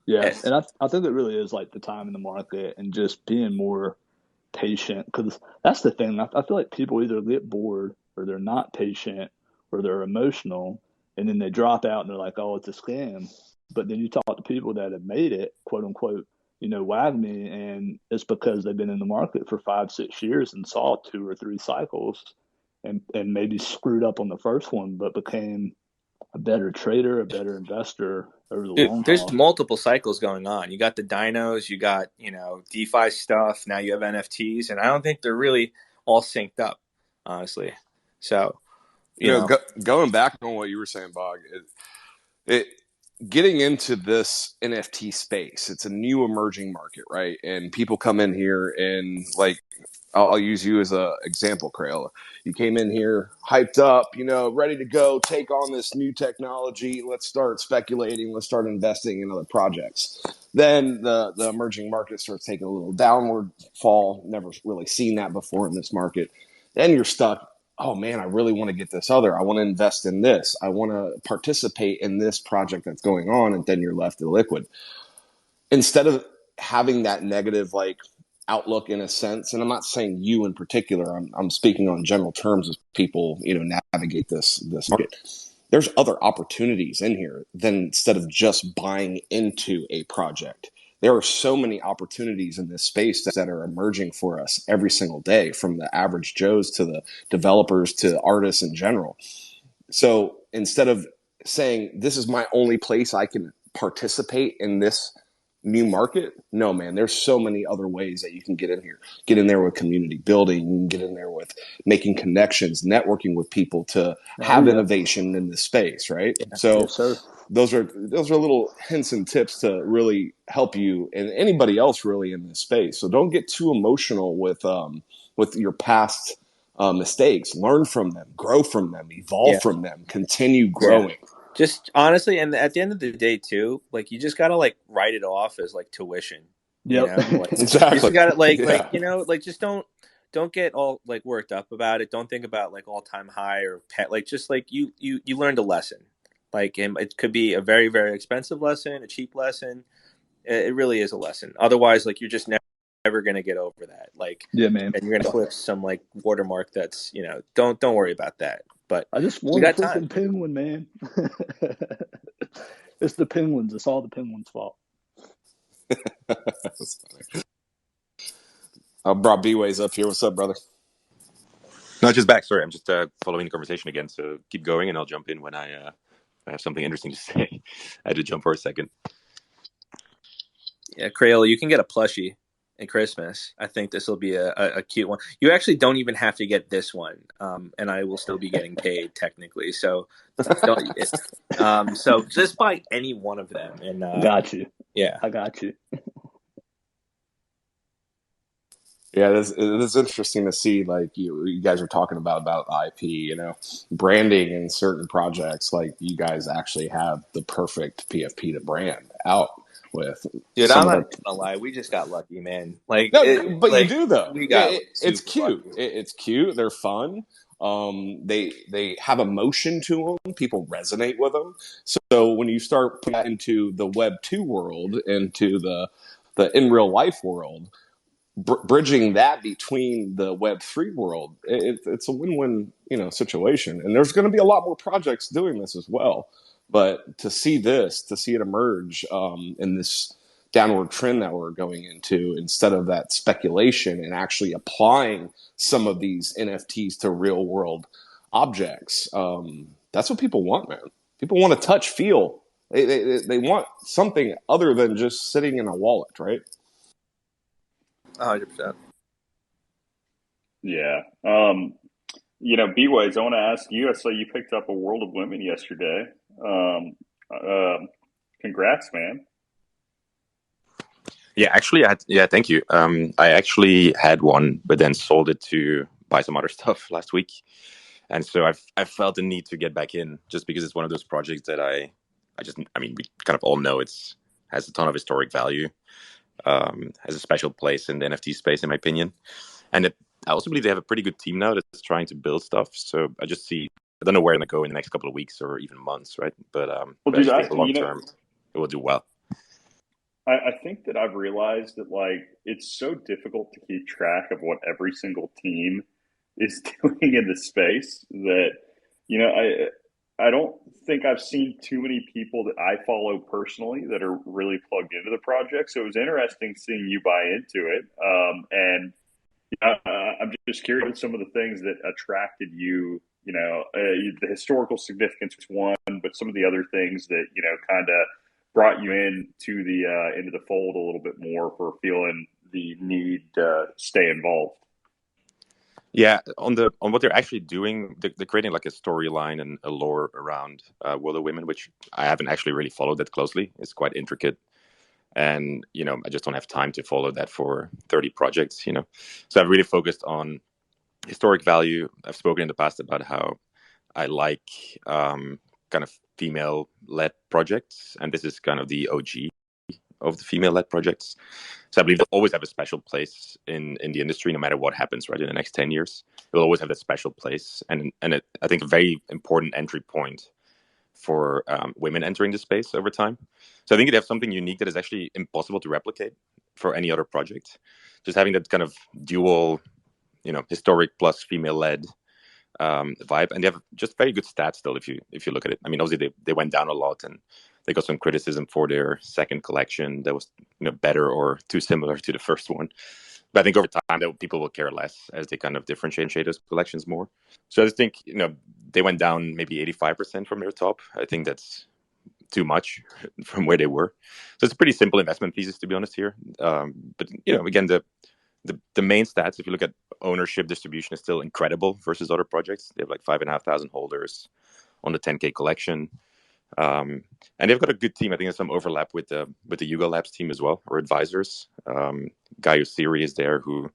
Yeah. Eh, And I think it really is like the time in the market and just being more patient because that's the thing. I feel like people either get bored or they're not patient or they're emotional and then they drop out and they're like, oh, it's a scam. But then you talk to people that have made it, quote unquote, WAGMI, and it's because they've been in the market for 5, 6 years and saw 2 or 3 cycles and maybe screwed up on the first one, but became a better trader, a better investor over the dude, long there's haul. multiple cycles going on. You got the dinos, you got DeFi stuff. Now you have NFTs, and I don't think they're really all synced up, honestly. So Going back on what you were saying, Bog, it getting into this NFT space, it's a new emerging market, right? And people come in here and like, I'll use you as an example, Crayola. You came in here hyped up, ready to go, take on this new technology. Let's start speculating. Let's start investing in other projects. Then the emerging market starts taking a little downward fall. Never really seen that before in this market. Then you're stuck. Oh man, I really want to get this other. I want to invest in this. I want to participate in this project that's going on. And then you're left illiquid. Instead of having that negative like outlook in a sense, and I'm not saying you in particular, I'm speaking on general terms as people navigate this market. There's other opportunities in here than instead of just buying into a project. There are so many opportunities in this space that are emerging for us every single day, from the average Joes to the developers to artists in general. So instead of saying this is my only place I can participate in this new market, no, man, there's so many other ways that you can get in here. Get in there with community building. You can get in there with making connections, networking with people to have innovation in this space, right? Yeah. So Yes, sir. those are little hints and tips to really help you and anybody else really in this space. So don't get too emotional with your past mistakes. Learn from them, grow from them, evolve from them, continue growing. Just honestly, and at the end of the day too, like you just gotta like write it off as like tuition. Yep. Like Exactly. you just gotta like just don't get all like worked up about it. Don't think about like all time high or pet. Like just like you learned a lesson. Like it could be a very very expensive lesson, a cheap lesson. It really is a lesson. Otherwise, like you're just never gonna get over that. Like Yeah, man. and you're gonna clip some like watermark that's don't worry about that. But I just you want a got time. freaking penguin, man. It's the penguins. It's all the penguins' fault. That's funny. I brought B-Ways up here. What's up, brother? No, just back. Sorry, I'm just following the conversation again. So keep going, and I'll jump in when I have something interesting to say. I had to jump for a second. Yeah, Crayola, you can get a plushie at Christmas. I think this will be a cute one. You actually don't even have to get this one, and I will still be getting paid technically. So, so just buy any one of them. And Got you. Yeah, I got you. Yeah, it is interesting to see, like you guys are talking about IP, branding in certain projects. Like you guys actually have the perfect PFP to brand out with. dude, Some I'm of not the even gonna lie. We just got lucky, man. Like, no, but you like do though. we got like It's super cute. lucky. It's cute. They're fun. They have emotion to them. People resonate with them. So when you start putting that into the Web 2 world, into the in real life world, bridging that between the Web 3 world, it's a win-win, situation. And there's going to be a lot more projects doing this as well. But to see it emerge in this downward trend that we're going into, instead of that speculation and actually applying some of these NFTs to real world objects, that's what people want, man. People want to touch, feel. They want something other than just sitting in a wallet, right? 100%. Yeah. B-Ways, I want to ask you, I saw you picked up a World of Women yesterday. Congrats, man. Yeah, actually, thank you. I actually had one, but then sold it to buy some other stuff last week, and so I felt the need to get back in, just because it's one of those projects that I mean, we kind of all know has a ton of historic value, has a special place in the NFT space, in my opinion, and I also believe they have a pretty good team now that's trying to build stuff. So I don't know where I'm gonna go in the next couple of weeks or even months, right? But Well, I dude, just think long term it will do well. I think that I've realized that like it's so difficult to keep track of what every single team is doing in the space that I don't think I've seen too many people that I follow personally that are really plugged into the project. So it was interesting seeing you buy into it, and I'm just curious what some of the things that attracted you. The historical significance was one, but some of the other things that kind of brought you into the fold a little bit more for feeling the need to stay involved. Yeah, on what they're actually doing, they're creating like a storyline and a lore around Willow Women, which I haven't actually really followed that closely. It's quite intricate, and I just don't have time to follow that for 30 projects. So I've really focused on historic value. I've spoken in the past about how I like kind of female-led projects, and this is kind of the OG of the female-led projects. So I believe they'll always have a special place in the industry, no matter what happens, right? In the next 10 years, it will always have that special place, and I think a very important entry point for women entering the space over time. So I think they have something unique that is actually impossible to replicate for any other project. Just having that kind of dual, historic plus female-led vibe, and they have just very good stats still. If you look at it, I mean, obviously they went down a lot, and they got some criticism for their second collection that was better or too similar to the first one. But I think over time that people will care less as they kind of differentiate those collections more. So I just think they went down maybe 85% from their top. I think that's too much from where they were. So it's a pretty simple investment thesis, to be honest here. But again, the main stats, if you look at ownership distribution, is still incredible versus other projects. They have like 5,500 holders on the 10K collection. And they've got a good team. I think there's some overlap with the Yuga Labs team as well, or advisors. Guy Usiri is there, who I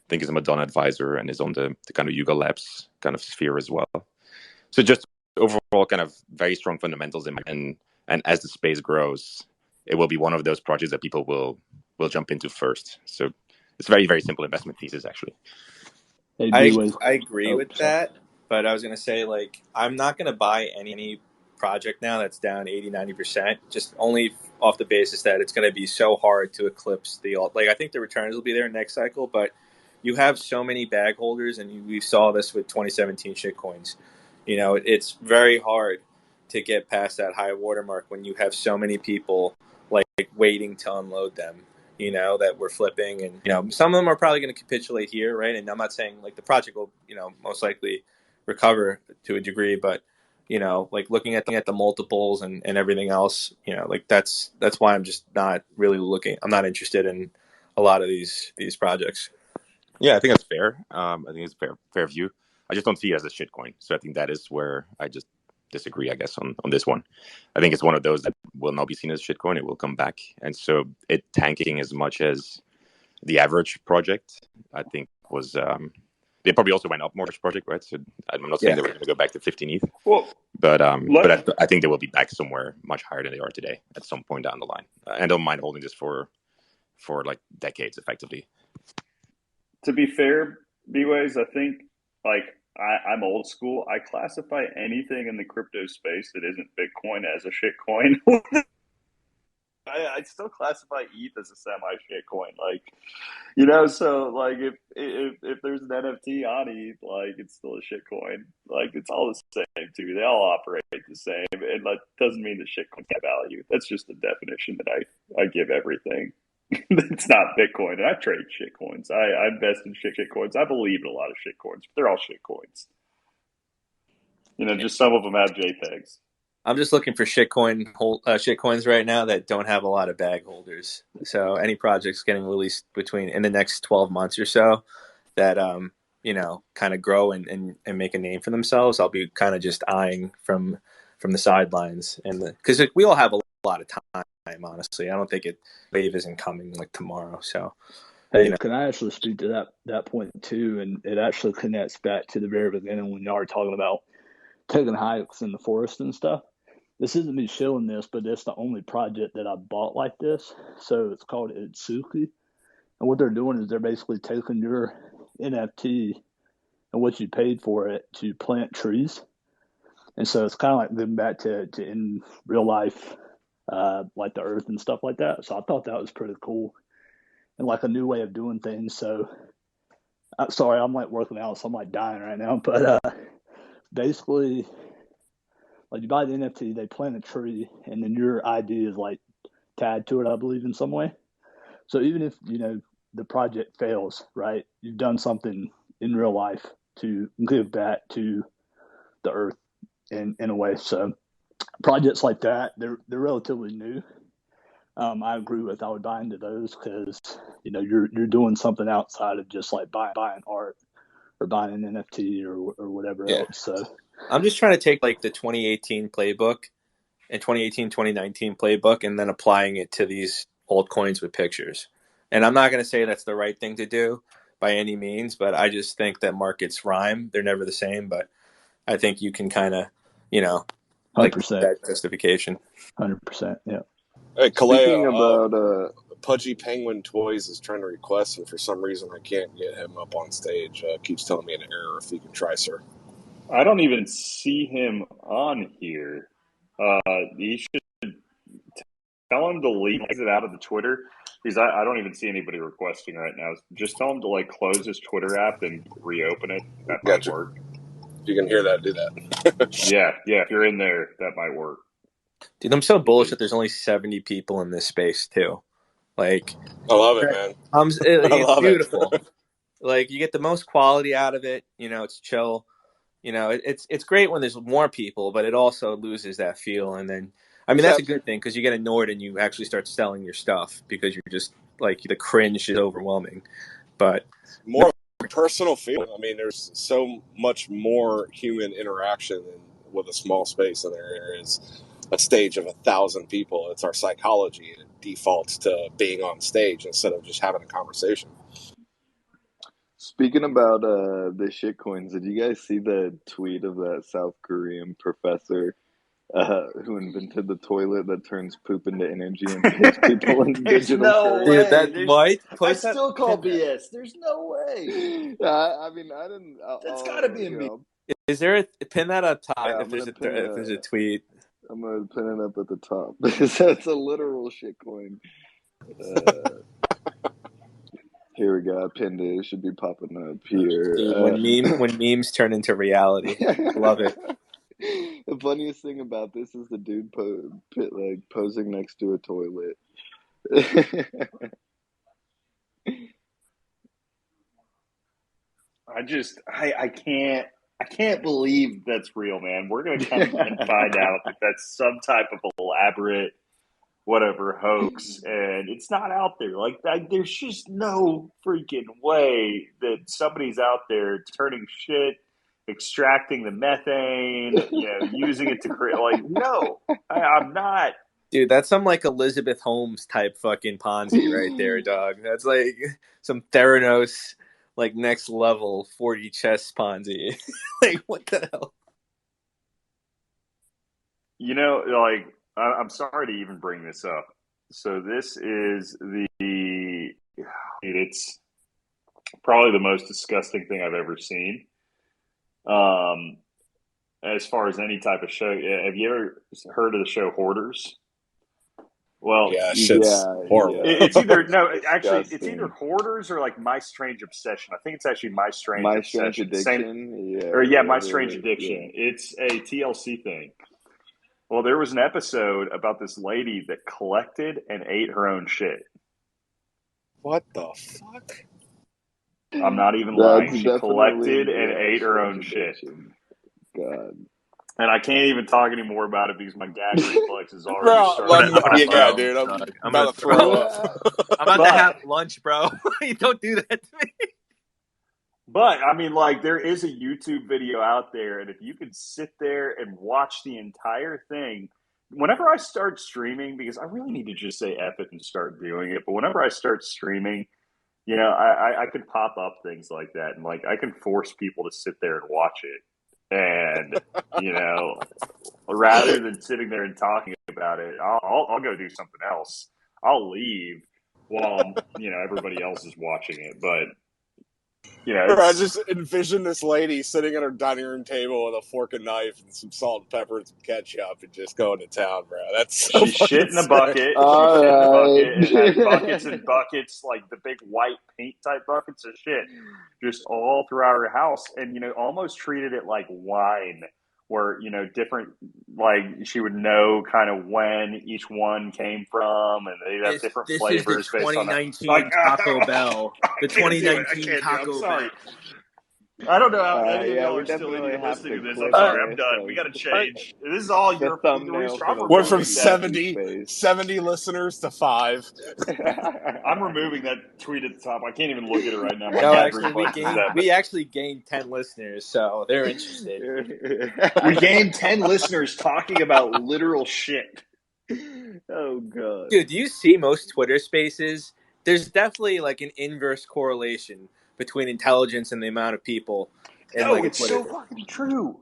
think is a Madonna advisor and is on the kind of Yuga Labs kind of sphere as well. So just overall kind of very strong fundamentals, and as the space grows, it will be one of those projects that people will jump into first. So it's a very, very simple investment thesis, actually. Hey, I agree with that, but I was going to say, like, I'm not going to buy any project now that's down 80-90%, just only off the basis that it's going to be so hard to eclipse the alt. Like, I think the returns will be there next cycle, but you have so many bag holders, and we saw this with 2017 shitcoins. It's very hard to get past that high watermark when you have so many people like waiting to unload them, that we're flipping, and some of them are probably going to capitulate here, right? And I'm not saying like the project will most likely recover to a degree, but like looking at the multiples and everything else, like that's why I'm just not really looking. I'm not interested in a lot of these projects. Yeah, I think that's fair. I think it's a fair view. I just don't see it as a shitcoin. So I think that is where I just disagree, I guess, on this one. I think it's one of those that will not be seen as a shitcoin. It will come back. And so it tanking as much as the average project, I think, was they probably also went up more as project, right? So I'm not saying they were going to go back to 15 ETH. Well, but I think they will be back somewhere much higher than they are today at some point down the line. And I don't mind holding this for like decades, effectively. To be fair, B-Ways, I think like I'm old school. I classify anything in the crypto space that isn't Bitcoin as a shitcoin. I still classify ETH as a semi shitcoin, so like if there's an NFT on ETH, like it's still a shitcoin. Like it's all the same too. They all operate the same, and that doesn't mean that shitcoins have value. That's just the definition that I give everything. It's not Bitcoin, and I trade shitcoins. I invest in shitcoins. I believe in a lot of shitcoins, but they're all shitcoins. Just some of them have JPEGs. I'm just looking for shitcoins right now that don't have a lot of bag holders. So any projects getting released in the next 12 months or so that kind of grow and make a name for themselves, I'll be kind of just eyeing from the sidelines, and because we all have a lot of time. Honestly, I don't think wave isn't coming like tomorrow. So, hey, can I actually speak to that point too? And it actually connects back to the very beginning when y'all were talking about taking hikes in the forest and stuff. This isn't me shilling this, but it's the only project that I bought like this. So it's called Itsuki. And what they're doing is they're basically taking your NFT and what you paid for it to plant trees. And so it's kind of like living back to in real life, like the earth and stuff like that. So I thought that was pretty cool and like a new way of doing things. So sorry, I'm like working out, so I'm like dying right now. But basically, like you buy the NFT, they plant a tree, and then your ID is like tied to it, I believe, in some way. So even if the project fails, right, you've done something in real life to give back to the earth in a way. So projects like that, they're relatively new. I agree with I would buy into those because you're doing something outside of just like buying art. or buying an NFT or whatever else. So I'm just trying to take like the 2018 playbook and 2018, 2019 playbook and then applying it to these altcoins with pictures. And I'm not going to say that's the right thing to do by any means, but I just think that markets rhyme. They're never the same, but I think you can kind of, like 100%. that justification. 100%. Yeah. Hey, Speaking Kaleo, about Pudgy Penguin Toys is trying to request, and for some reason I can't get him up on stage. Keeps telling me an error. If you can try, sir. I don't even see him on here. You should tell him to leave it out of the Twitter because I don't even see anybody requesting right now. Just tell him to like close his Twitter app and reopen it. That might Gotcha. work. If you can hear that, do that. Yeah. If you're in there, that might work. Dude, I'm so bullish that there's only 70 people in this space too. Like, I love it, man. It's love beautiful. it. Like, you get the most quality out of it. It's chill. It's great when there's more people, but it also loses that feel. And then, that's a good thing because you get annoyed and you actually start selling your stuff because you're just like the cringe is overwhelming. But more personal feel. There's so much more human interaction with a small space than there is a stage of 1,000 people. It's our psychology, and it defaults to being on stage instead of just having a conversation. Speaking about the shitcoins, did you guys see the tweet of that South Korean professor who invented the toilet that turns poop into energy and puts people in digital no currency? way. Dude, I still call BS. There's no way. I didn't. That's got to be a meme. Is there a pin that up top Yeah, if there's a tweet? I'm gonna pin it up at the top because that's a literal shitcoin. Here we go. I pinned it. It should be popping up here. Dude, when memes turn into reality, love it. The funniest thing about this is the dude posing next to a toilet. I can't believe that's real, man. We're gonna come and find out that that's some type of elaborate whatever hoax, and it's not out there. Like there's just no freaking way that somebody's out there turning shit, extracting the methane, using it to create. Like, no, I'm not. Dude, that's some like Elizabeth Holmes type fucking Ponzi right there, dog. That's like some Theranos, like next level 40 chess Ponzi. Like, what the hell? I'm sorry to even bring this up. So this is it's probably the most disgusting thing I've ever seen. As far as any type of show, have you ever heard of the show Hoarders? Well, yeah, shit's horrible. It's either it's either Hoarders or like My Strange Obsession. I think it's actually My Strange Obsession. Addiction. My Strange Addiction. Yeah. It's a TLC thing. Well, there was an episode about this lady that collected and ate her own shit. What the fuck? I'm not even lying. She collected and ate her own shit. God. And I can't even talk anymore about it because my gag reflex is already starting. Dude. I'm about to throw up. I'm about to have lunch, bro. You don't do that to me. But, there is a YouTube video out there, and if you could sit there and watch the entire thing, whenever I start streaming, because I really need to just say F it and start doing it, but whenever I start streaming, I could pop up things like that, and, I can force people to sit there and watch it. And, rather than sitting there and talking about it, I'll go do something else. I'll leave while, everybody else is watching it, but... I just envision this lady sitting at her dining room table with a fork and knife and some salt and pepper and some ketchup and just going to town, bro. That's so she shit in a bucket. And had buckets and buckets, like the big white paint type buckets of shit, just all throughout her house, and almost treated it like wine, where different, like she would know kind of when each one came from, and they have different flavors based on the 2019 Taco Bell. The 2019 Taco Bell. I don't know how any of Yeah, y'all we are still definitely even have listening to to this. I'm clip sorry, I'm this done. We got to Are, change. This is all the your thumbnail for I'm the Went from removing that. Wonky 70, Space. 70 listeners to 5. I'm removing that tweet at the top. I can't even look at it right now. My no, dad actually, reflexes that. But we actually gained 10 listeners, so they're interested. we gained 10 listeners talking about literal shit. Oh god. Dude, do you see most Twitter spaces? There's definitely like an inverse correlation between intelligence and the amount of people in No, like a it's Twitter so group. fucking true.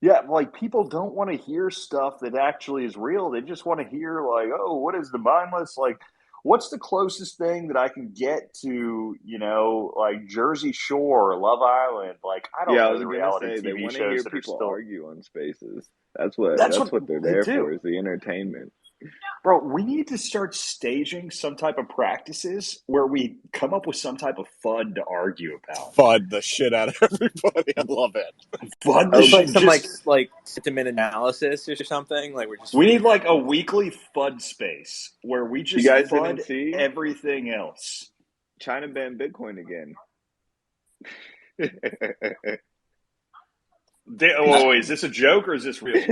Yeah, like people don't want to hear stuff that actually is real. They just want to hear like, oh, what is the mindless? Like, what's the closest thing that I can get to, like Jersey Shore, Love Island? Like, I don't Yeah, I know was the gonna reality say they TV want to shows hear that are people still. argue on spaces. That's That's what they're they there do. for, is the entertainment. Bro, we need to start staging some type of practices where we come up with some type of fun to argue about. Fud the shit out of everybody. I love it. Fun Oh, the like shit. some Just like sentiment analysis or something. Like we're just we need like a weekly FUD space where we You just guys didn't FUD see everything else. China banned Bitcoin again. Is this a joke or is this real?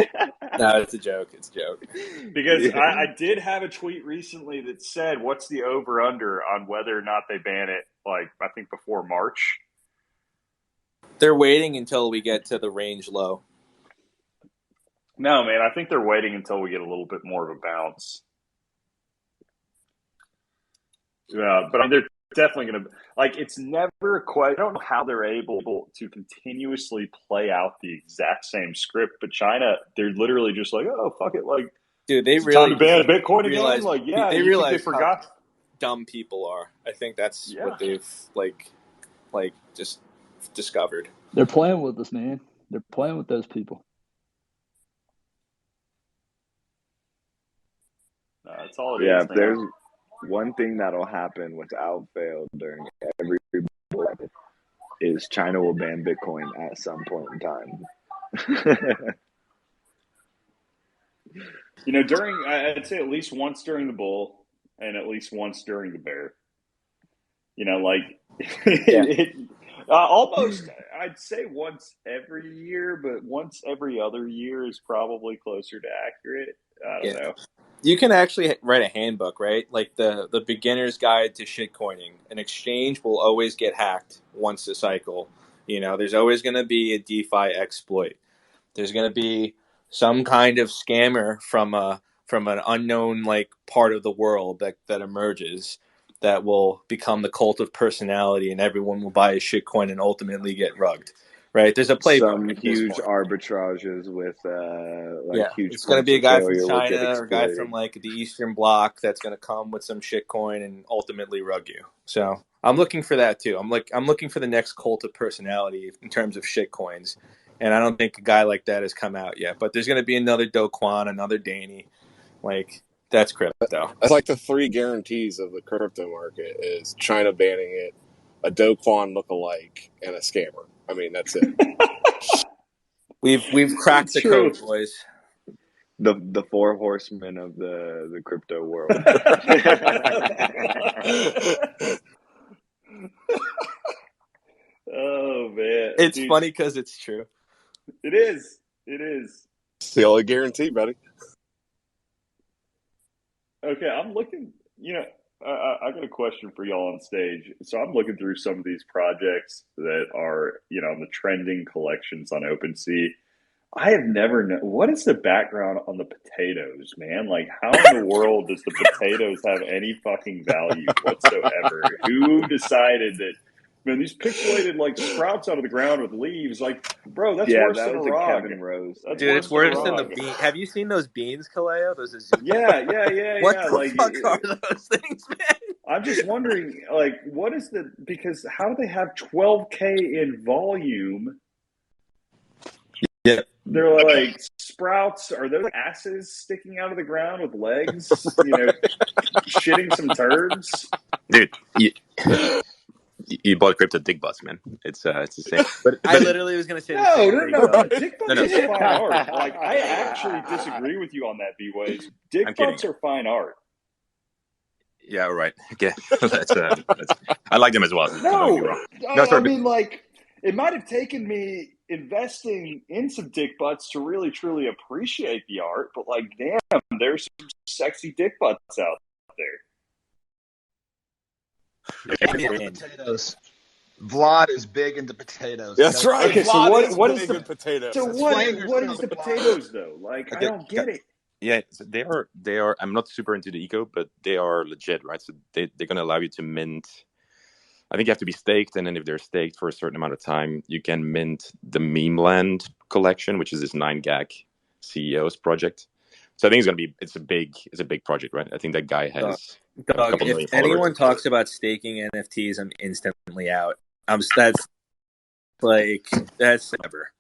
no, it's a joke. It's a joke. Because I did have a tweet recently that said, what's the over-under on whether or not they ban it, like, I think before March? They're waiting until we get to the range low. No, man, I think they're waiting until we get a little bit more of a bounce. Yeah, but I mean, they're definitely going to, like, it's never quite, I don't know how they're able to continuously play out the exact same script, but China, they're literally just like, oh, fuck it, like, Dude, they is it time really to ban Bitcoin again? realize Like, yeah, they you think they realize how forgot? dumb people are. I think that's Yeah. what they've like just discovered. They're playing with us, man. They're playing with those people. That's all it Yeah, is. if there's one thing that'll happen without fail during every bull market is China will ban Bitcoin at some point in time. I'd say at least once during the bull and at least once during the bear. Almost, I'd say once every year, but once every other year is probably closer to accurate. I don't know. You can actually write a handbook, right? Like the beginner's guide to shitcoining. An exchange will always get hacked once a cycle. There's always going to be a DeFi exploit. There's going to be some kind of scammer from an unknown like part of the world that emerges that will become the cult of personality, and everyone will buy a shitcoin and ultimately get rugged. Right? There's a playbook Some at this huge point. arbitrages with huge It's going to points be a of guy from failure will get China or a guy exploited. from like the Eastern Bloc that's going to come with some shitcoin and ultimately rug you. So I'm looking for that too. I'm looking for the next cult of personality in terms of shitcoins, and I don't think a guy like that has come out yet. But there's going to be another Do Kwon, another Danny. Like that's crypto. That's like the 3 guarantees of the crypto market is China banning it, a Do Kwon lookalike, and a scammer. I mean, that's it. We've cracked the code, boys. The 4 horsemen of the crypto world. Oh man, It's funny because it's true. It is. It is. It's the only guarantee, buddy. Okay, I'm looking. I got a question for y'all on stage. So I'm looking through some of these projects that are, in the trending collections on OpenSea. I have never known what is the background on the potatoes, man. Like, how in the world does the potatoes have any fucking value whatsoever? Who decided that? Man, these pixelated like sprouts out of the ground with leaves, like, bro, that's worse that than a was a rog. Kevin Rose thing. That's Dude, it's worse worse than than a the rog. bean. Have you seen those beans, Kaleo? Those Azuki. Yeah. What the Like, fuck are those things, man? I'm just wondering, like, what is because how do they have 12K in volume? Yeah. They're like sprouts. Are those asses sticking out of the ground with legs? Shitting some turds. Dude, you bought crypto dick butts, man. It's the same. But I literally was gonna say the No, same no, thing. no. But Dick butts No, no. is fine art. Like, I actually disagree with you on that, B-Ways. Dick I'm kidding. butts are fine art. Yeah, right. Okay, I like them as well. So don't get me No, wrong. No, I sorry, but mean, like, it might have taken me investing in some dick butts to really truly appreciate the art, but like, damn, there's some sexy dick butts out there. Potatoes. Vlad is big into potatoes. That's right. Okay, so Vlad is what is big the in potatoes. so That's what right. what is the potatoes though? Like, I okay, don't get it. yeah, so they are. I'm not super into the eco, but they are legit, right? So they're gonna allow you to mint. I think you have to be staked, and then if they're staked for a certain amount of time, you can mint the Meme Land collection, which is this 9 gag CEOs project. So I think it's a big project, right? I think that guy has a Doug, couple if million followers. anyone talks about staking NFTs, I'm instantly out. That's ever.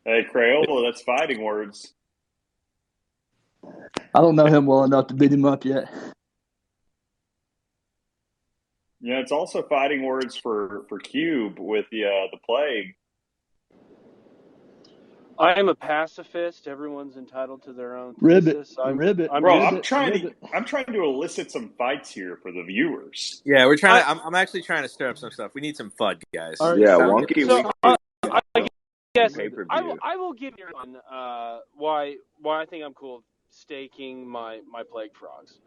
Hey, Crayola, that's fighting words. I don't know him well enough to beat him up yet. Yeah, it's also fighting words for Cube with the plague. I am a pacifist. Everyone's entitled to their own Ribbit, thesis. ribbit, Bro, ribbit, I'm trying to elicit some fights here for the viewers. Yeah, we're trying. I'm actually trying to stir up some stuff. We need some FUD, guys. All right, Yeah, so, Wonky so Weekly I guess pay-per-view. I will give you one why I think I'm cool staking my plague frogs.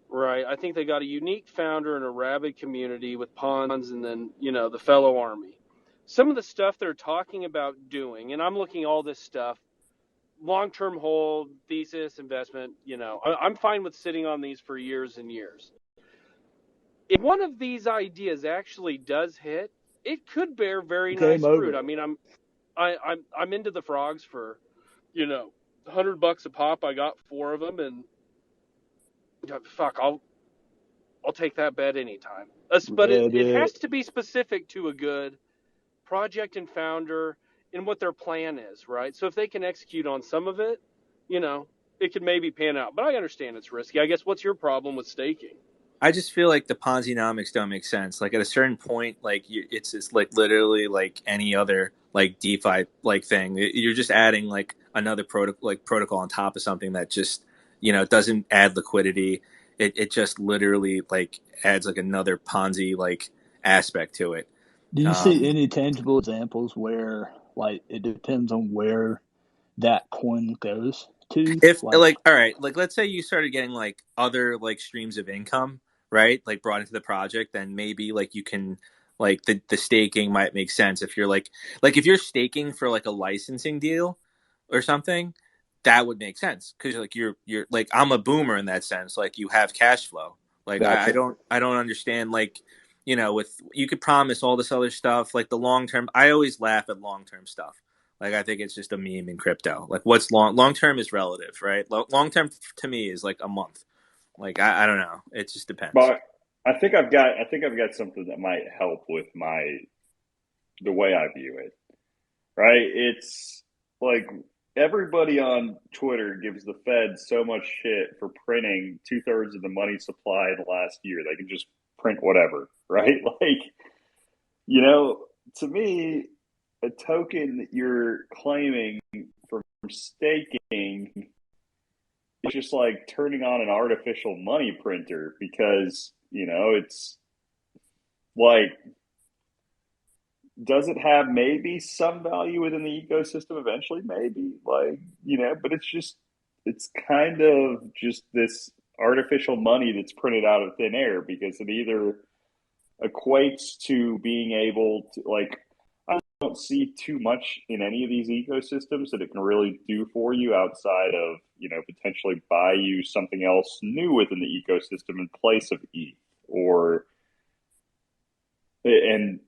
Right, I think they got a unique founder and a rabid community with pawns, and then the fellow army. Some of the stuff they're talking about doing, and I'm looking all this stuff, long-term hold, thesis, investment. I'm fine with sitting on these for years and years. If one of these ideas actually does hit, it could bear very nice fruit. I mean, I'm into the frogs for, $100 a pop. I got 4 of them, and fuck, I'll take that bet anytime. But it has to be specific to a good project and founder and what their plan is, right? So if they can execute on some of it, it could maybe pan out. But I understand it's risky. I guess what's your problem with staking? I just feel like the Ponzi-nomics don't make sense. Like at a certain point, it's like literally like any other like DeFi like thing. You're just adding like another protocol on top of something that just doesn't add liquidity. It just literally like adds like another Ponzi like aspect to it. Do you see any tangible examples where like it depends on where that coin goes to? If like all right, like let's say you started getting like other like streams of income, right? Like brought into the project, then maybe like you can like the staking might make sense if you're like if you're staking for like a licensing deal or something, that would make sense because like you're like I'm a boomer in that sense. Like you have cash flow. Like Gotcha. I don't understand like with you could promise all this other stuff like the long term. I always laugh at long term stuff. Like I think it's just a meme in crypto. Like what's long term is relative, right? Long term to me is like a month. Like I don't know. It just depends. But I think I've got something that might help with the way I view it. Right? It's like everybody on Twitter gives the Fed so much shit for printing 2/3 of the money supply in the last year. They can just print whatever, right? Like, to me, a token that you're claiming from staking is just like turning on an artificial money printer because, it's like, does it have maybe some value within the ecosystem eventually? Maybe, like, but it's kind of just this artificial money that's printed out of thin air because it either equates to being able to, like, I don't see too much in any of these ecosystems that it can really do for you outside of, potentially buy you something else new within the ecosystem in place of ETH and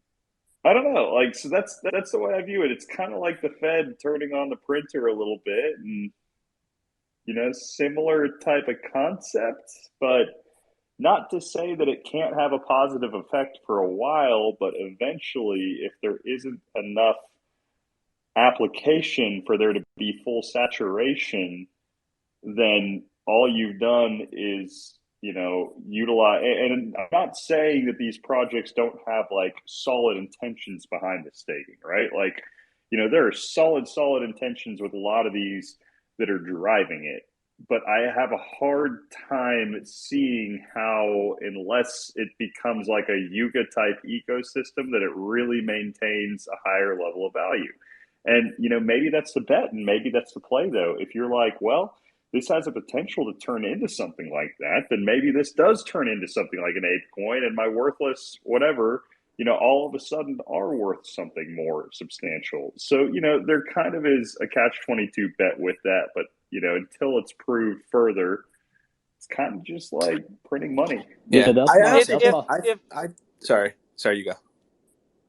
I don't know, like, so that's the way I view it. It's kind of like the Fed turning on the printer a little bit and, similar type of concept, but not to say that it can't have a positive effect for a while, but eventually, if there isn't enough application for there to be full saturation, then all you've done is, utilize. And I'm not saying that these projects don't have like solid intentions behind the staking, right? Like, there are solid intentions with a lot of these that are driving it. but I have a hard time seeing how, unless it becomes like a Yuga type ecosystem, that it really maintains a higher level of value. And, maybe that's the bet and maybe that's the play, though. If you're like, well, this has a potential to turn into something like that, then maybe this does turn into something like an ape coin, and my worthless whatever, all of a sudden are worth something more substantial. So, there kind of is a catch-22 bet with that. But, until it's proved further, it's kind of just like printing money. Yeah, Sorry, you go.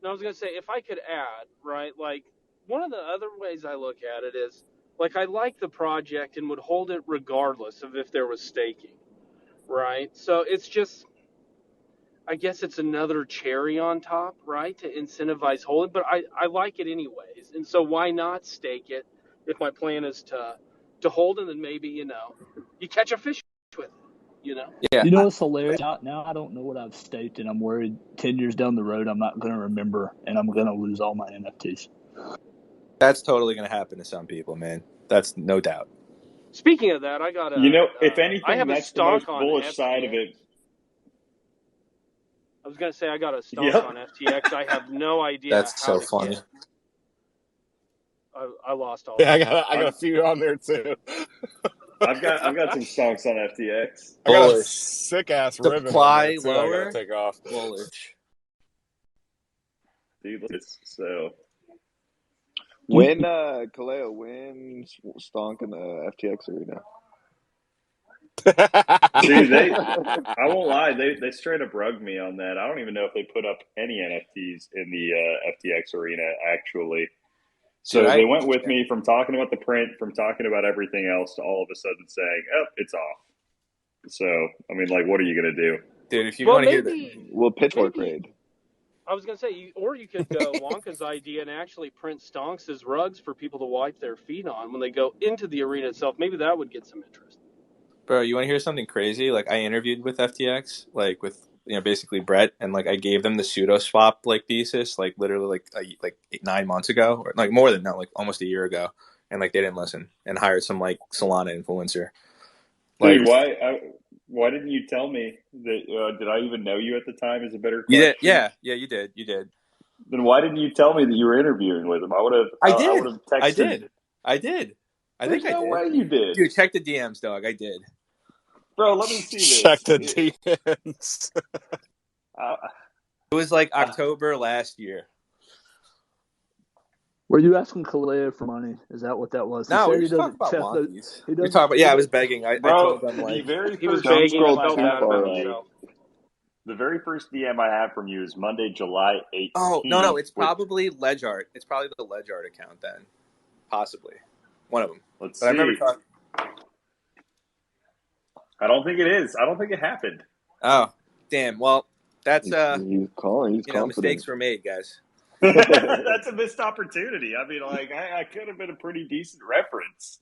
No, I was going to say, if I could add, right, like one of the other ways I look at it is, like, I like the project and would hold it regardless of if there was staking, right? So it's just, I guess it's another cherry on top, right, to incentivize holding, but I like it anyways. And so why not stake it if my plan is to hold it, and maybe, you catch a fish with it, Yeah. It's hilarious. Now I don't know what I've staked, and I'm worried 10 years down the road I'm not going to remember, and I'm going to lose all my NFTs. That's totally going to happen to some people, man. That's no doubt. Speaking of that, I got if anything, I have that's a the most stonk on bullish FTX. side of it. I was going to say I got a stonk on FTX. I have no idea That's how so to funny. get. I lost all. Yeah, I got a few on there too. I've got some stonks on FTX. I got a sick ass ribbon Supply on there too. lower. I gotta take off. Bullish. Dude, so when Kaleo wins stonk in the FTX arena. Dude, I won't lie, they straight up rugged me on that. I don't even know if they put up any NFTs in the FTX arena, actually. So they went with me from talking about the print, from talking about everything else, to all of a sudden saying, "Oh, it's off." So, I mean, like, what are you going to do? Dude, if you want to hear that. Well, pitchfork raid. I was going to say, you could go Wonka's idea and actually print stonks as rugs for people to wipe their feet on when they go into the arena itself. Maybe that would get some interest. Bro, you want to hear something crazy? Like, I interviewed with FTX, like with basically Brett, and like I gave them the pseudo swap like thesis, like literally like 9 months ago, or like more than that, like almost a year ago, and like they didn't listen and hired some like Solana influencer. Dude, why didn't you tell me that? Did I even know you at the time? Is a better question. You did, yeah, you did. Then why didn't you tell me that you were interviewing with him? I would have. I would have texted. I did. I There's think no I did. way you did. Dude, check the DMs, dog. I did. Bro, let me see this. Check the DMs. It was like October last year. Were you asking Kalea for money? Is that what that was? No, we were talking about Wonkies. I was begging. I told them like he was begging. Don't Felt scroll bad too far about up. himself. The very first DM I have from you is Monday, July 18th. Oh, no, it's probably LedgArt. It's probably the LedgArt account then. Possibly. One of them. Let's see. I don't think it is. I don't think it happened. Oh, damn. Well, that's he's calling. He's confident. Mistakes were made, guys. That's a missed opportunity. I mean, like, I could have been a pretty decent reference.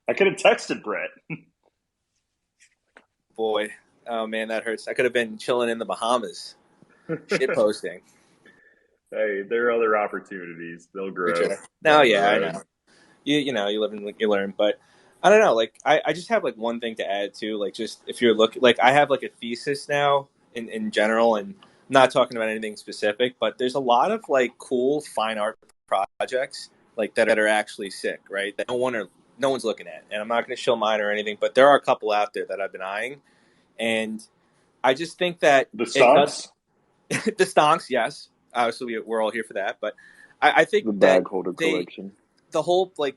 I could have texted Brett. Boy. Oh, man, that hurts. I could have been chilling in the Bahamas. Shit posting. Hey, there are other opportunities. They'll grow. No, yeah, I know. You live and you learn. But I don't know. Like, I just have, like, one thing to add, too. Like, just if you're looking... Like, I have, like, a thesis now in general, and I'm not talking about anything specific, but there's a lot of, like, cool fine art projects, like, that are actually sick, right? That no one's looking at. And I'm not going to show mine or anything, but there are a couple out there that I've been eyeing. And I just think that the stonks, the stonks, yes, obviously we're all here for that. But I think the bag holder collection, the whole the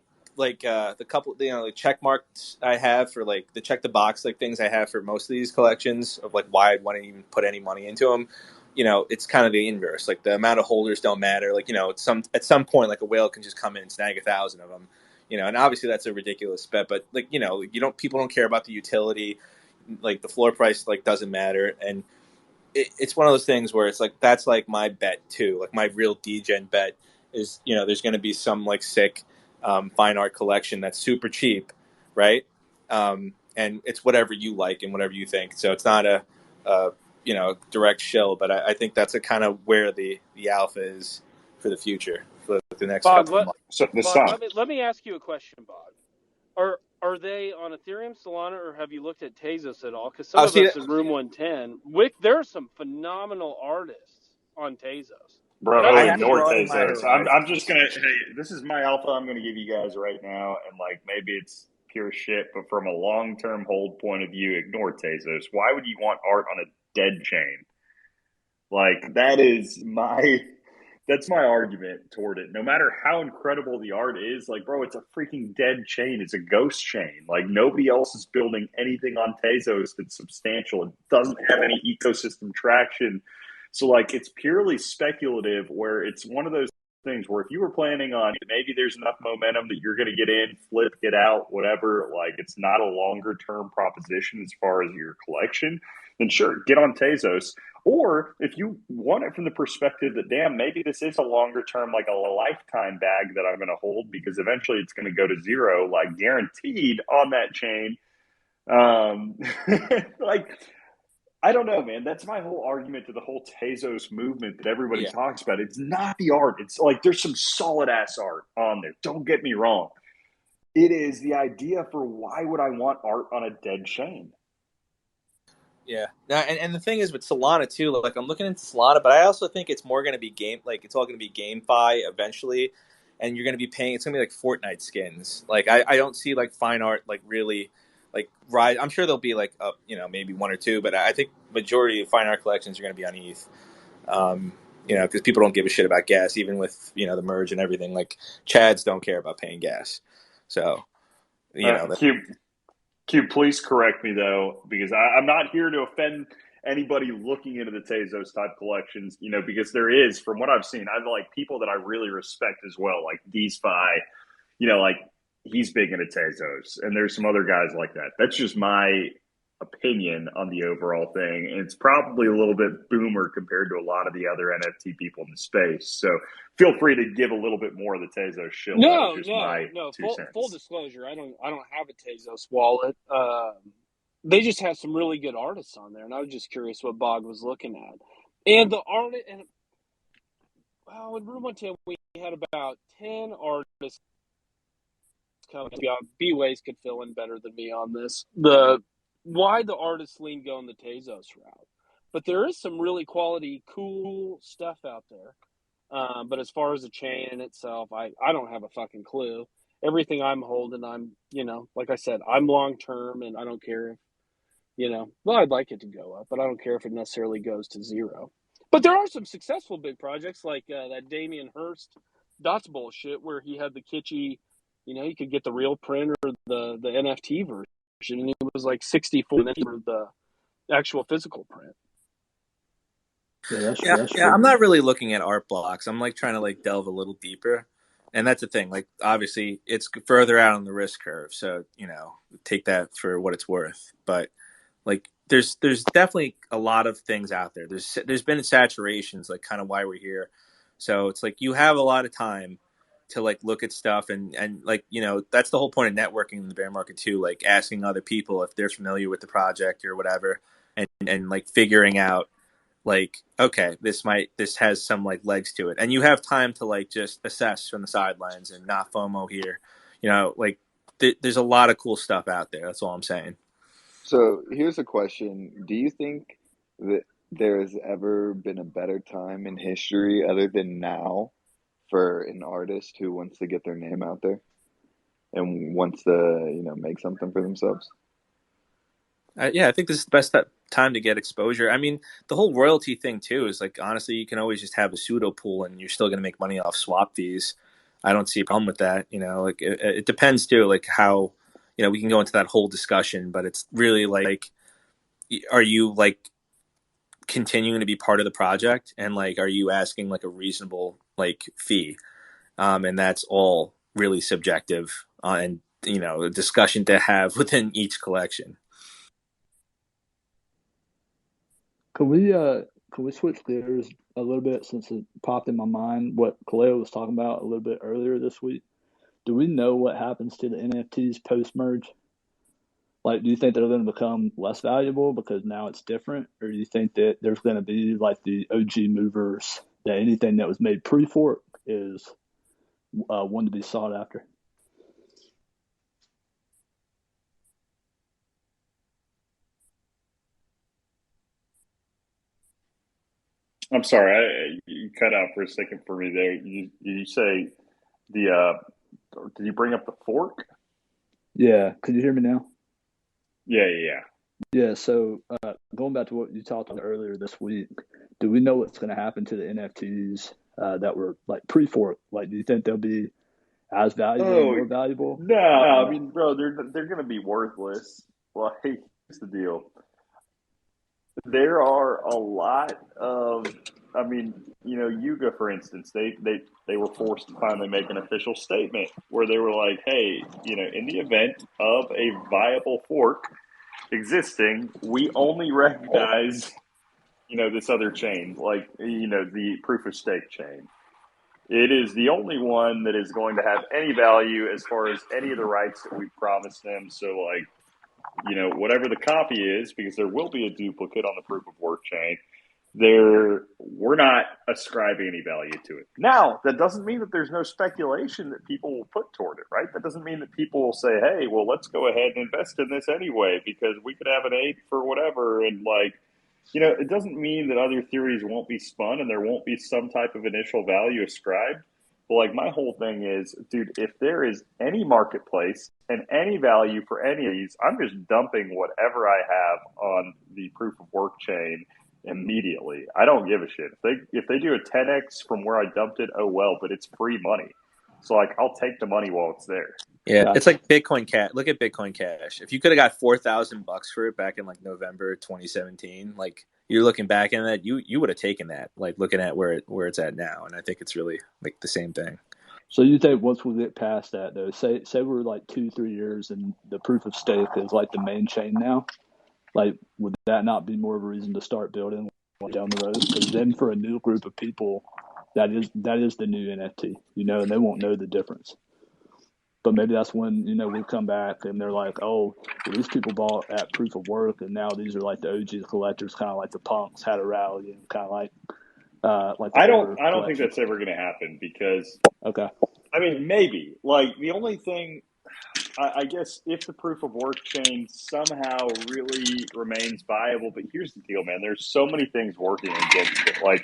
couple like check marks I have for like the check the box like things I have for most of these collections of like why I'd want to even put any money into them. It's kind of the inverse. Like the amount of holders don't matter. Like at some point like a whale can just come in and snag 1,000 of them. And obviously that's a ridiculous bet. But like people don't care about the utility. Like the floor price like doesn't matter, and it's one of those things where it's like that's like my bet too. Like my real degen bet is there's going to be some like sick fine art collection that's super cheap, right? And it's whatever you like and whatever you think. So it's not a direct shill, but I think that's a kind of where the alpha is for the future for the next couple of months. So Bob, let me ask you a question, Bob. are they on Ethereum, Solana, or have you looked at Tezos at all? Because some Oh, of see, us in Room 110, there are some phenomenal artists on Tezos. That's Bro, I a haven't ignore broadened my Tezos. I'm horizons. just gonna. Hey, this is my alpha. I'm gonna give you guys right now, and like maybe it's pure shit, but from a long term hold point of view, ignore Tezos. Why would you want art on a dead chain? Like that's my argument toward it. No matter how incredible the art is, like bro, it's a freaking dead chain. It's a ghost chain. Like nobody else is building anything on Tezos that's substantial. It doesn't have any ecosystem traction. So like it's purely speculative where it's one of those things where if you were planning on maybe there's enough momentum that you're going to get in, flip, get out, whatever, like it's not a longer term proposition as far as your collection, then sure, get on Tezos. Or if you want it from the perspective that, damn, maybe this is a longer term, like a lifetime bag that I'm going to hold because eventually it's going to go to zero, like guaranteed on that chain. Um, like, I don't know, man. That's my whole argument to the whole Tezos movement that everybody Yeah. talks about. It's not the art. It's like there's some solid ass art on there. Don't get me wrong. It is the idea for why would I want art on a dead chain? Yeah. Now, and the thing is with Solana too, like I'm looking into Solana, but I also think it's more going to be like it's all going to be GameFi eventually, and you're going to be paying. It's going to be like Fortnite skins. Like I don't see like fine art like really like rise. I'm sure there'll be like maybe one or two, but I think majority of fine art collections are going to be on ETH. Um, because people don't give a shit about gas, even with the merge and everything. Like Chads don't care about paying gas, so you know. Q, Q, please correct me though, because I'm not here to offend anybody looking into the Tezos type collections, because there is, from what I've seen, I've like people that I really respect as well, like DeSpy, like he's big into Tezos, and there's some other guys like that. That's just my opinion on the overall thing. And it's probably a little bit boomer compared to a lot of the other NFT people in the space. So feel free to give a little bit more of the Tezos shill. That was No, just no, my no. two Full cents. disclosure, I don't have a Tezos wallet. They just have some really good artists on there, and I was just curious what Bog was looking at. And the art, and well, in Room 110, we had about 10 artists coming. B-Ways could fill in better than me on this. Why the artists lean going the Tezos route, but there is some really quality, cool stuff out there. But as far as the chain in itself, I don't have a fucking clue. Everything I'm holding, I'm, like I said, I'm long term, and I don't care if, well, I'd like it to go up, but I don't care if it necessarily goes to zero. But there are some successful big projects like that Damien Hirst Dots bullshit where he had the kitschy, you could get the real print or the NFT version, and it was like 64 for the actual physical print. Yeah, that's Yeah, true. That's yeah. true. I'm not really looking at art blocks. I'm like trying to like delve a little deeper, and that's the thing. Like obviously, it's further out on the risk curve, so take that for what it's worth. But like, there's definitely a lot of things out there. There's been saturations, like kind of why we're here. So it's like you have a lot of time to like look at stuff and like that's the whole point of networking in the bear market too. Like asking other people if they're familiar with the project or whatever, and like figuring out like okay this has some like legs to it, and you have time to like just assess from the sidelines and not FOMO here, like there's a lot of cool stuff out there. That's all I'm saying. So here's a question. Do you think that there has ever been a better time in history other than now for an artist who wants to get their name out there and wants to, make something for themselves? Yeah, I think this is the best time to get exposure. I mean, the whole royalty thing too is like honestly, you can always just have a pseudo pool and you're still going to make money off swap fees. I don't see a problem with that. Like it depends too, like how we can go into that whole discussion, but it's really like, are you like continuing to be part of the project, and like are you asking like a reasonable like fee? And that's all really subjective, and a discussion to have within each collection. Can we switch gears a little bit since it popped in my mind what Kaleo was talking about a little bit earlier this week? Do we know what happens to the NFTs post merge? Like, do you think they're going to become less valuable because now it's different, or do you think that there's going to be like the OG movers that anything that was made pre-fork is one to be sought after? I'm sorry, you cut out for a second for me there. You say the did you bring up the fork? Yeah, could you hear me now? Yeah. Yeah, so going back to what you talked about earlier this week, do we know what's going to happen to the NFTs that were like pre-fork? Like, do you think they'll be as valuable or Oh more valuable? no, I mean, bro, they're gonna be worthless. Like, here's the deal. There are a lot of, I mean, Yuga, for instance, they were forced to finally make an official statement where they were like, hey, in the event of a viable fork existing, we only recognize, this other chain, like, the proof of stake chain. It is the only one that is going to have any value as far as any of the rights that we promised them. So, like, whatever the copy is, because there will be a duplicate on the proof of work chain, we're not ascribing any value to it. Now, that doesn't mean that there's no speculation that people will put toward it, right? That doesn't mean that people will say, hey, well, let's go ahead and invest in this anyway, because we could have an 8 for whatever. And, like, it doesn't mean that other theories won't be spun and there won't be some type of initial value ascribed. But, like, my whole thing is, dude, if there is any marketplace and any value for any of these, I'm just dumping whatever I have on the proof of work chain immediately. I don't give a shit. If they do a 10x from where I dumped it, oh well, but it's free money. So, like, I'll take the money while it's there. Yeah, it's like Bitcoin Cash. Look at Bitcoin Cash. If you could have got $4,000 for it back in like November 2017, like you're looking back in that, you would have taken that. Like looking at where it's at now, and I think it's really like the same thing. So you think once we get past that, though, say we're like 2-3 years and the proof of stake is like the main chain now, like would that not be more of a reason to start building down the road? Because then for a new group of people, that is the new NFT, and they won't know the difference. But maybe that's when, we come back and they're like, oh, well, these people bought at proof of work, and now these are like the OG collectors, kind of like the punks had a rally, and kind of like I don't think that's ever going to happen because, okay, I mean, maybe. Like, the only thing, I guess, if the proof of work chain somehow really remains viable, but here's the deal, man. There's so many things working against it. Like,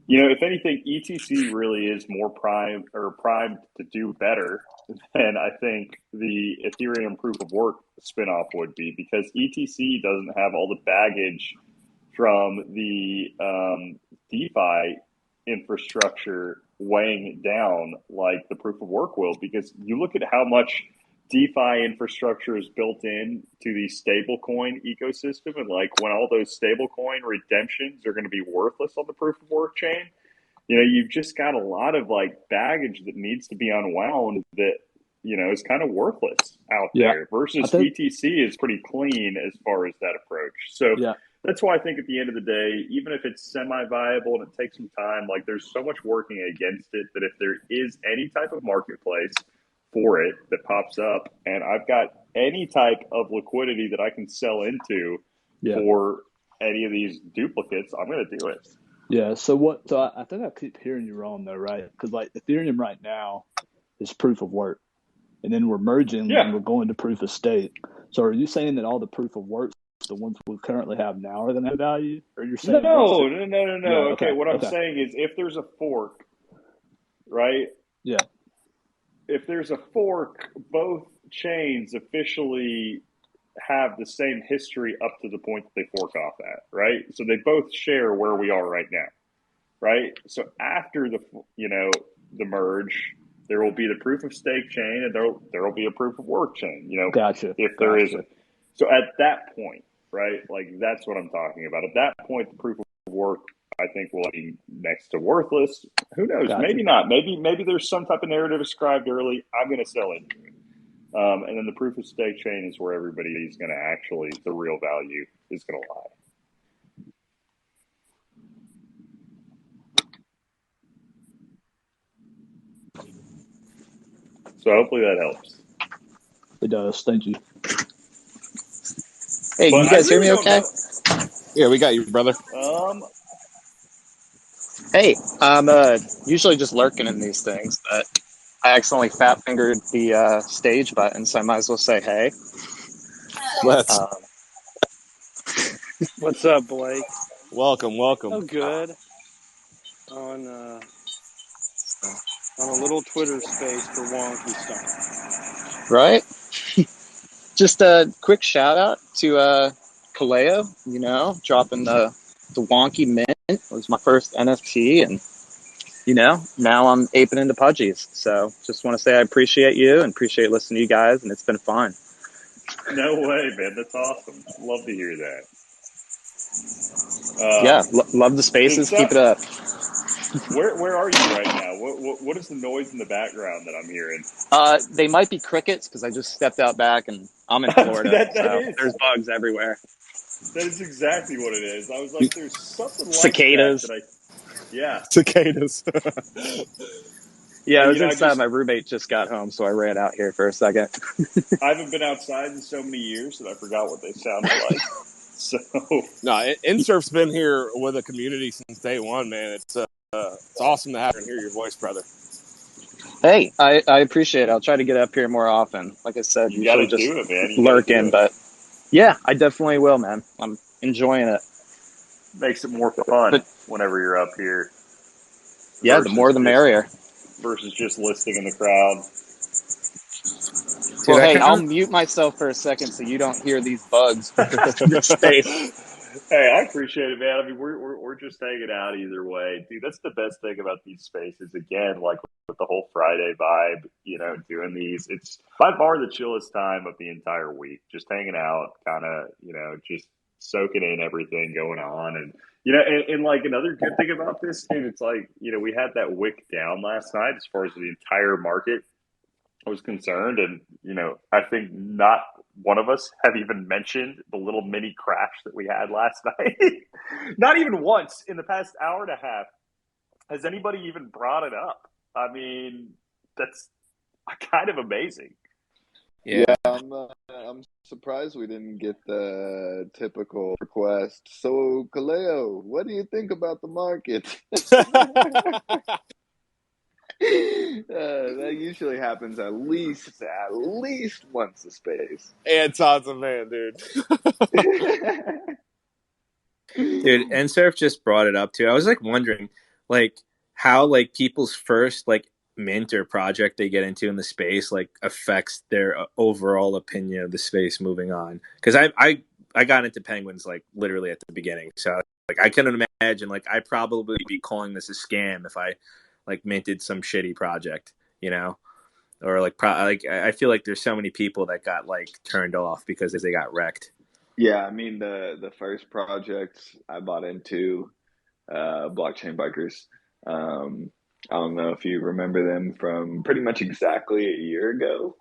if anything, ETC really is more primed to do better than I think the Ethereum proof of work spinoff would be, because ETC doesn't have all the baggage from the DeFi infrastructure weighing it down like the proof of work will, because you look at how much DeFi infrastructure is built in to the stablecoin ecosystem, and like when all those stablecoin redemptions are going to be worthless on the proof of work chain, you've just got a lot of like baggage that needs to be unwound that is kind of worthless out there. Versus ETC is pretty clean as far as that approach. So that's why I think at the end of the day, even if it's semi-viable and it takes some time, like there's so much working against it that if there is any type of marketplace for it that pops up, and I've got any type of liquidity that I can sell into for any of these duplicates, I'm going to do it. Yeah. So I think I keep hearing you wrong though, right? Because like Ethereum right now is proof of work, and then we're merging and we're going to proof of stake. So are you saying that all the proof of work, the ones we currently have now, are going to have value? Or you're saying no. Okay, what I'm saying is if there's a fork, right? Yeah. If there's a fork, both chains officially have the same history up to the point that they fork off at, right? So they both share where we are right now, right? So after the merge, there will be the proof of stake chain, and there will be a proof of work chain. Gotcha. If there is so at that point, right? Like that's what I'm talking about. At that point, the proof of work, I think, will be next to worthless. Who knows? Gotcha. Maybe not. Maybe there's some type of narrative ascribed early. I'm going to sell into it. And then the proof of stake chain is where everybody's going to actually, the real value is going to lie. So hopefully that helps. It does. Thank you. Hey, But you guys hear me okay? Yeah, we got you, brother. Hey, I'm usually just lurking in these things, but I accidentally fat fingered the stage button, so I might as well say hey. Let's. What's up, Blake? Welcome. Oh, good. on a little Twitter space for Wonky Stonks. Right? Just a quick shout out to Kaleo, dropping the Wonky Mint. It was my first NFT, and now I'm aping into pudgies. So just want to say I appreciate you and appreciate listening to you guys, and it's been fun. No way, man. That's awesome. Love to hear that. Yeah, love the spaces. Keep it up. Where are you right now? What is the noise in the background that I'm hearing? They might be crickets because I just stepped out back and I'm in Florida, so there's bugs everywhere. That is exactly what it is. I was like, there's something like cicadas. that. Yeah. Cicadas. Yeah, I was inside. My roommate just got home, so I ran out here for a second. I haven't been outside in so many years that I forgot what they sounded like. So no, InSurf's been here with a community since day one, man. It's awesome to have and hear your voice, brother. Hey, I appreciate it. I'll try to get up here more often. Like I said, you gotta just do it, man. lurking, but yeah, I definitely will, man. I'm enjoying it. Makes it more fun whenever you're up here. Yeah, the more the merrier. Versus just listening in the crowd. Well, hey, I'll mute myself for a second so you don't hear these bugs for the rest of your space. Hey, I appreciate it, man. I mean, we're just hanging out either way, dude. That's the best thing about these spaces. Again, like with the whole Friday vibe, doing these, it's by far the chillest time of the entire week. Just hanging out, kind of, just soaking in everything going on, and and like another good thing about this, dude, it's like we had that wick down last night as far as the entire market was concerned, and I think not one of us have even mentioned the little mini crash that we had last night. Not even once in the past hour and a half has anybody even brought it up. I mean, that's kind of amazing. Yeah, I'm surprised we didn't get the typical request. So, Kaleo, what do you think about the market? That usually happens at least once a space. And Todd's a man, dude. Dude, NSurf just brought it up too. I was wondering how people's first mint or project they get into in the space affects their overall opinion of the space moving on. Because I got into penguins literally at the beginning, so I couldn't imagine I probably be calling this a scam if I minted some shitty project, or I feel like there's so many people that got turned off because they got wrecked. Yeah, I mean the first project I bought into, Blockchain Bikers. I don't know if you remember them from pretty much exactly a year ago.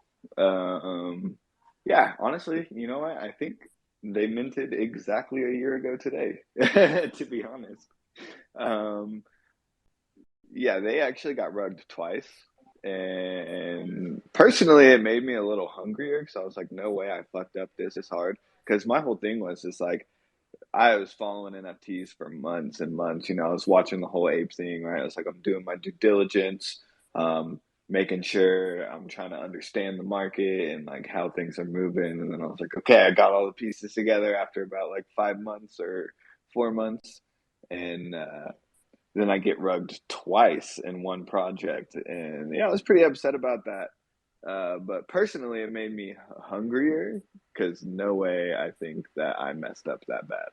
Yeah, honestly, you know what? I think they minted exactly a year ago today, to be honest. Yeah, they actually got rugged twice. And personally, it made me a little hungrier because I was like, no way I fucked up this hard. Because my whole thing was just I was following NFTs for months and months. I was watching the whole ape thing, right? I was like, I'm doing my due diligence, making sure I'm trying to understand the market and how things are moving. And then I was like, okay, I got all the pieces together after about 5 months or 4 months. And then I get rugged twice in one project. And I was pretty upset about that. But personally, it made me hungrier because no way I think that I messed up that bad.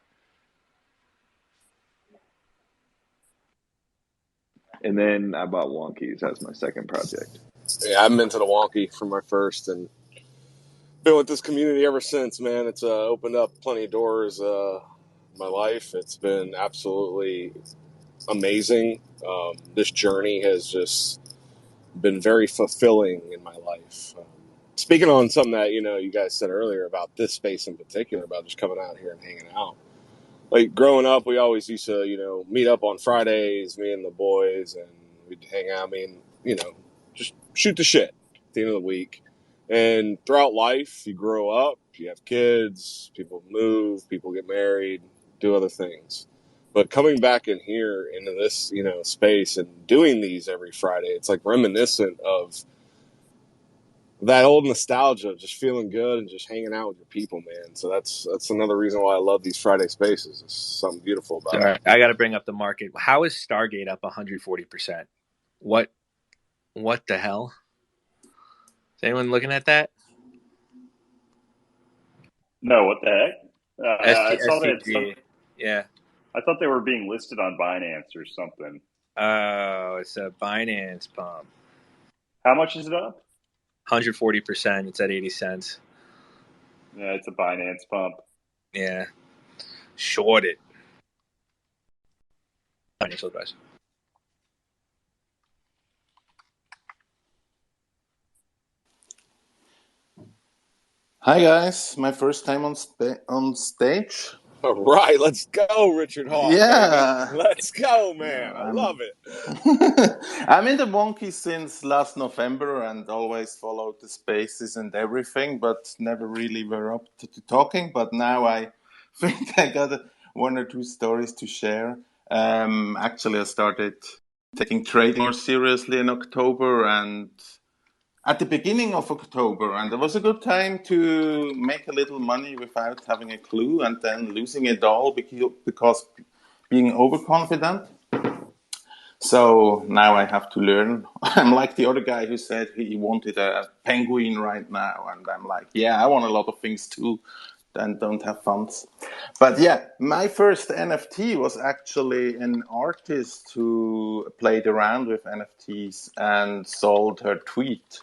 And then I bought Wonkies as my second project. Yeah, I've minted a Wonky for my first and been with this community ever since, man. It's opened up plenty of doors in my life. It's been absolutely amazing. This journey has just been very fulfilling in my life. Speaking on something that, you guys said earlier about this space in particular, about just coming out here and hanging out. Growing up, we always used to, meet up on Fridays, me and the boys, and we'd hang out, just shoot the shit at the end of the week. And throughout life, you grow up, you have kids, people move, people get married, do other things. But coming back in here into this, space and doing these every Friday, it's reminiscent of that old nostalgia, just feeling good and just hanging out with your people, man. So that's another reason why I love these Friday spaces. There's something beautiful about All it. right, I got to bring up the market. How is Stargate up 140%? What the hell? Is anyone looking at that? No, what the heck? I saw that. Yeah. I thought they were being listed on Binance or something. Oh, it's a Binance pump. How much is it up? 140%. It's at 80 cents. Yeah, it's a Binance pump. Yeah. Shorted. Financial advice. Hi guys, my first time on stage. All right, let's go, Richard Hawk, Yeah, baby. Let's go, man. I love it. I'm in the Wonky since last November and always followed the spaces and everything, but never really were up to talking. But now I think I got one or two stories to share. Actually, I started taking trading more seriously in October and at the beginning of October, and it was a good time to make a little money without having a clue and then losing it all because being overconfident. So now I have to learn. I'm like the other guy who said he wanted a penguin right now, and I'm like, yeah, I want a lot of things too, and don't have funds. But yeah, my first NFT was actually an artist who played around with NFTs and sold her tweet.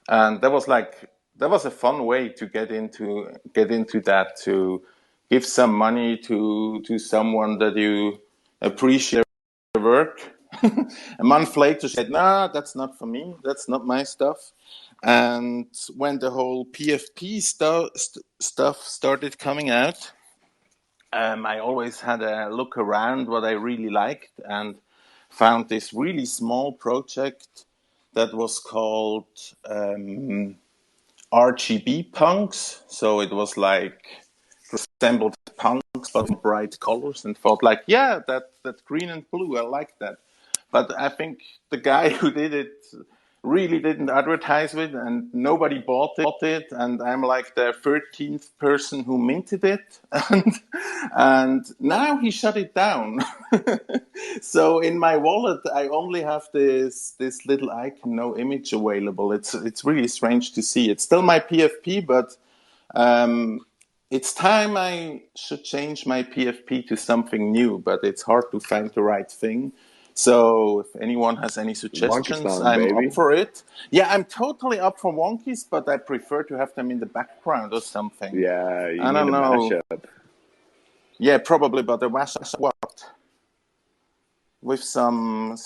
And that was a fun way to get into that, to give some money to someone that you appreciate their work. A month later, she said, "No, that's not for me. That's not my stuff." And when the whole PFP stuff started coming out, I always had a look around what I really liked and found this really small project that was called RGB punks. So it was like resembled punks but in bright colors, and thought like, yeah, that green and blue, I like that. But I think the guy who did it really didn't advertise it, and nobody bought it. And I'm like the 13th person who minted it, and now he shut it down. So in my wallet, I only have this little icon, no image available. It's really strange to see. It's still my PFP, but it's time I should change my PFP to something new. But it's hard to find the right thing. So if anyone has any Wonky suggestions, Stonk, I'm baby. up for it. Yeah, I'm totally up for wonkies, but I prefer to have them in the background or something. Yeah, you I need don't a know. mashup. Yeah, probably, but the mashup what? With some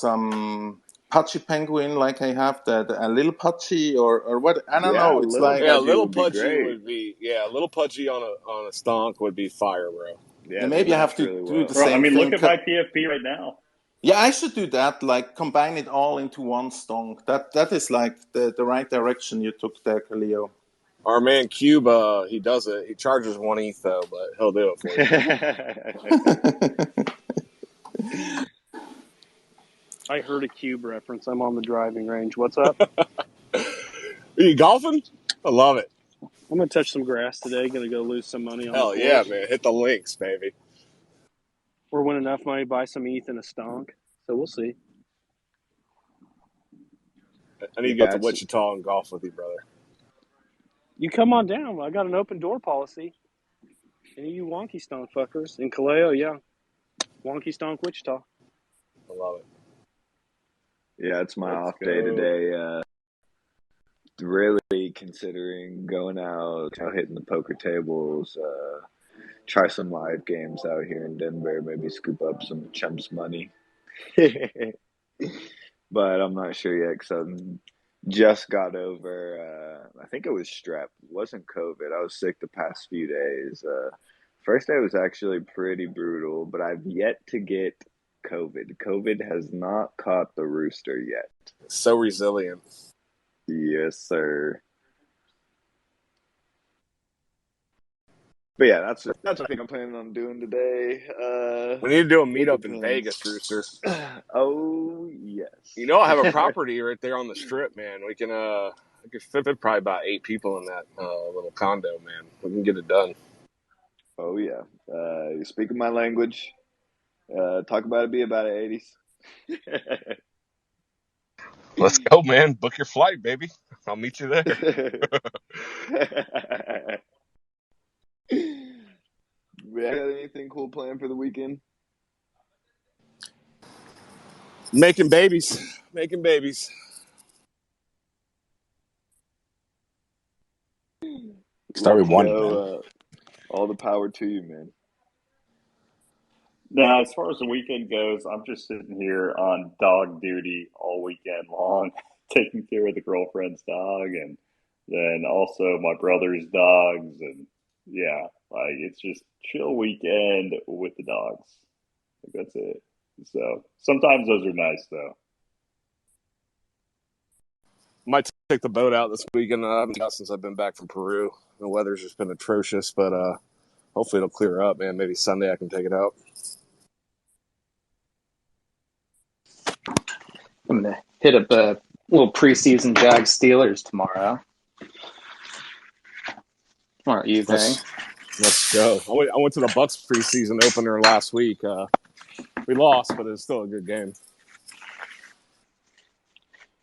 Pudgy penguin, like I have a little Pudgy or what? I don't Yeah, know. a It's little like Yeah, a pudgy little would be pudgy great. would be a little pudgy on a stonk would be fire, bro. Yeah, they maybe I have match to really do the well. Well, I same mean, look thing. at my PFP right now. Yeah, I should do that. Like combine it all into one stonk. That is like the right direction you took there, Khalil. Our man Cube, he does it. He charges 1 ETH though, but he'll do it for you. I heard a cube reference. I'm on the driving range. What's up? Are you golfing? I love it. I'm gonna touch some grass today. Gonna go lose some money on Hell the yeah, course. man! Hit the links, baby. We're winning enough money to buy some ETH and a stonk. So we'll see. I need to Yeah, get to Wichita and golf with you, brother. You come on down. I got an open door policy. Any of you wonky stonk fuckers in Kaleo, yeah. Wonky stonk Wichita. I love it. Yeah, it's my Let's off day go. today. Really considering going out, hitting the poker tables, try some live games out here in Denver, maybe scoop up some chumps money. But I'm not sure yet because I just got over, I think it was strep. It wasn't COVID. I was sick the past few days. First day was actually pretty brutal, but I've yet to get COVID. COVID has not caught the rooster yet. So resilient. Yes, sir. But yeah, that's what I think I'm planning on doing today. We need to do a It meetup in depends. Vegas, Rooster. Oh yes. You know, I have a property right there on the strip, man. We can We could fit probably about 8 people in that little condo, man. We can get it done. Oh yeah. You speaking my language. Talk about it, be about it, 80s. Let's go, man. Book your flight, baby. I'll meet you there. Got anything cool planned for the weekend? Making babies. Making babies. Start with Let's one, man. go. All the power to you, man. Now, as far as the weekend goes, I'm just sitting here on dog duty all weekend long, taking care of the girlfriend's dog and then also my brother's dogs. And yeah, like it's just chill weekend with the dogs. Like, that's it. So sometimes those are nice, though. Might take the boat out this weekend. I haven't got since I've been back from Peru. The weather's just been atrocious, but hopefully it'll clear up, man. Maybe Sunday I can take it out. I'm gonna hit up a little preseason Jags Steelers tomorrow evening. Let's go. I went to the Bucks preseason opener last week. We lost, but it was still a good game.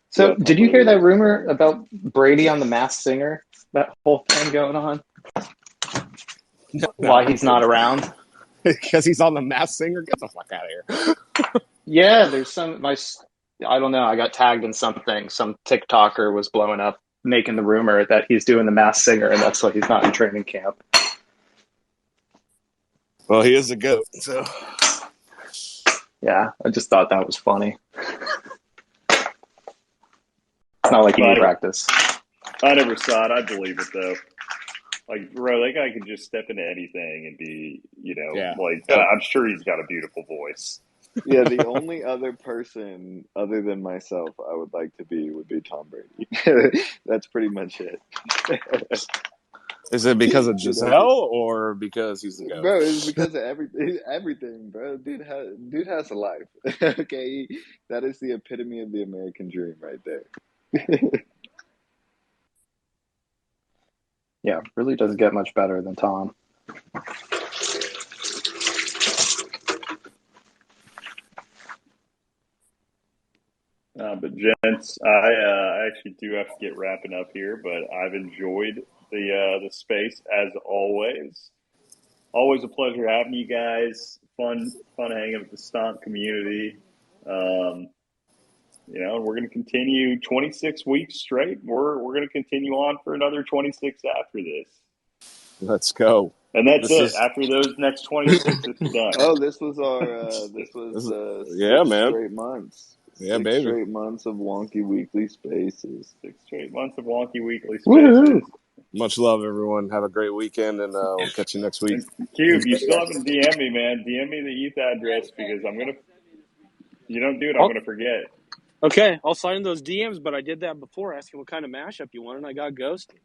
So, did you hear that rumor about Brady on The Masked Singer? That whole thing going on? No, Why he's not around? Because he's on The Masked Singer? Get the fuck out of here. Yeah, there's I don't know, I got tagged in something. Some TikToker was blowing up, making the rumor that he's doing The Masked Singer, and that's why he's not in training camp. Well, he is a GOAT, so. Yeah, I just thought that was funny. It's not like he needs practice. I never saw it. I believe it, though. Like, bro, that guy can just step into anything and be, I'm sure he's got a beautiful voice. Yeah, the only other person other than myself I would like to be would be Tom Brady. That's pretty much it. Is it because of Giselle or because he's the GOAT? Bro, it's because of everything, bro. Dude has a life. Okay, that is the epitome of the American dream right there. Yeah, really doesn't get much better than Tom. But gents, I actually do have to get wrapping up here, but I've enjoyed the space as always. Always a pleasure having you guys. Fun hanging with the Stonk community. We're going to continue 26 weeks straight. We're going to continue on for another 26 after this. Let's go. And that's it. After those next 26, it's done. Oh, this was six straight months. Yeah, 6 straight months of Wonky Weekly Spaces. 6 straight months of Wonky Weekly Spaces. Woo-hoo. Much love, everyone. Have a great weekend, and we'll catch you next week. Cube, you still haven't DM'd me, man. DM me the ETH address because you don't do it, I'm going to forget. Okay, I'll sign those DMs, but I did that before, asking what kind of mashup you wanted, and I got ghosted.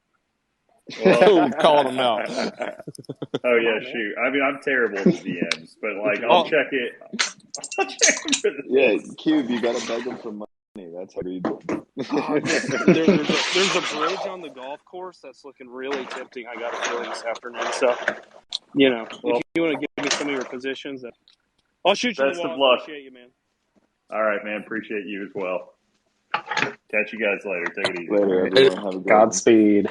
Well, calling them out. Oh, yeah, shoot. I mean, I'm terrible at DMs, but, I'll check it. Yeah, Cube, you got to beg them for money. That's how you do it. There's a bridge on the golf course that's looking really tempting. I got a feeling this afternoon. So, if you want to give me some of your positions, I'll shoot you. Best of luck. Appreciate you, man. All right, man. Appreciate you as well. Catch you guys later. Take it easy. Later, everyone. Have a good Godspeed.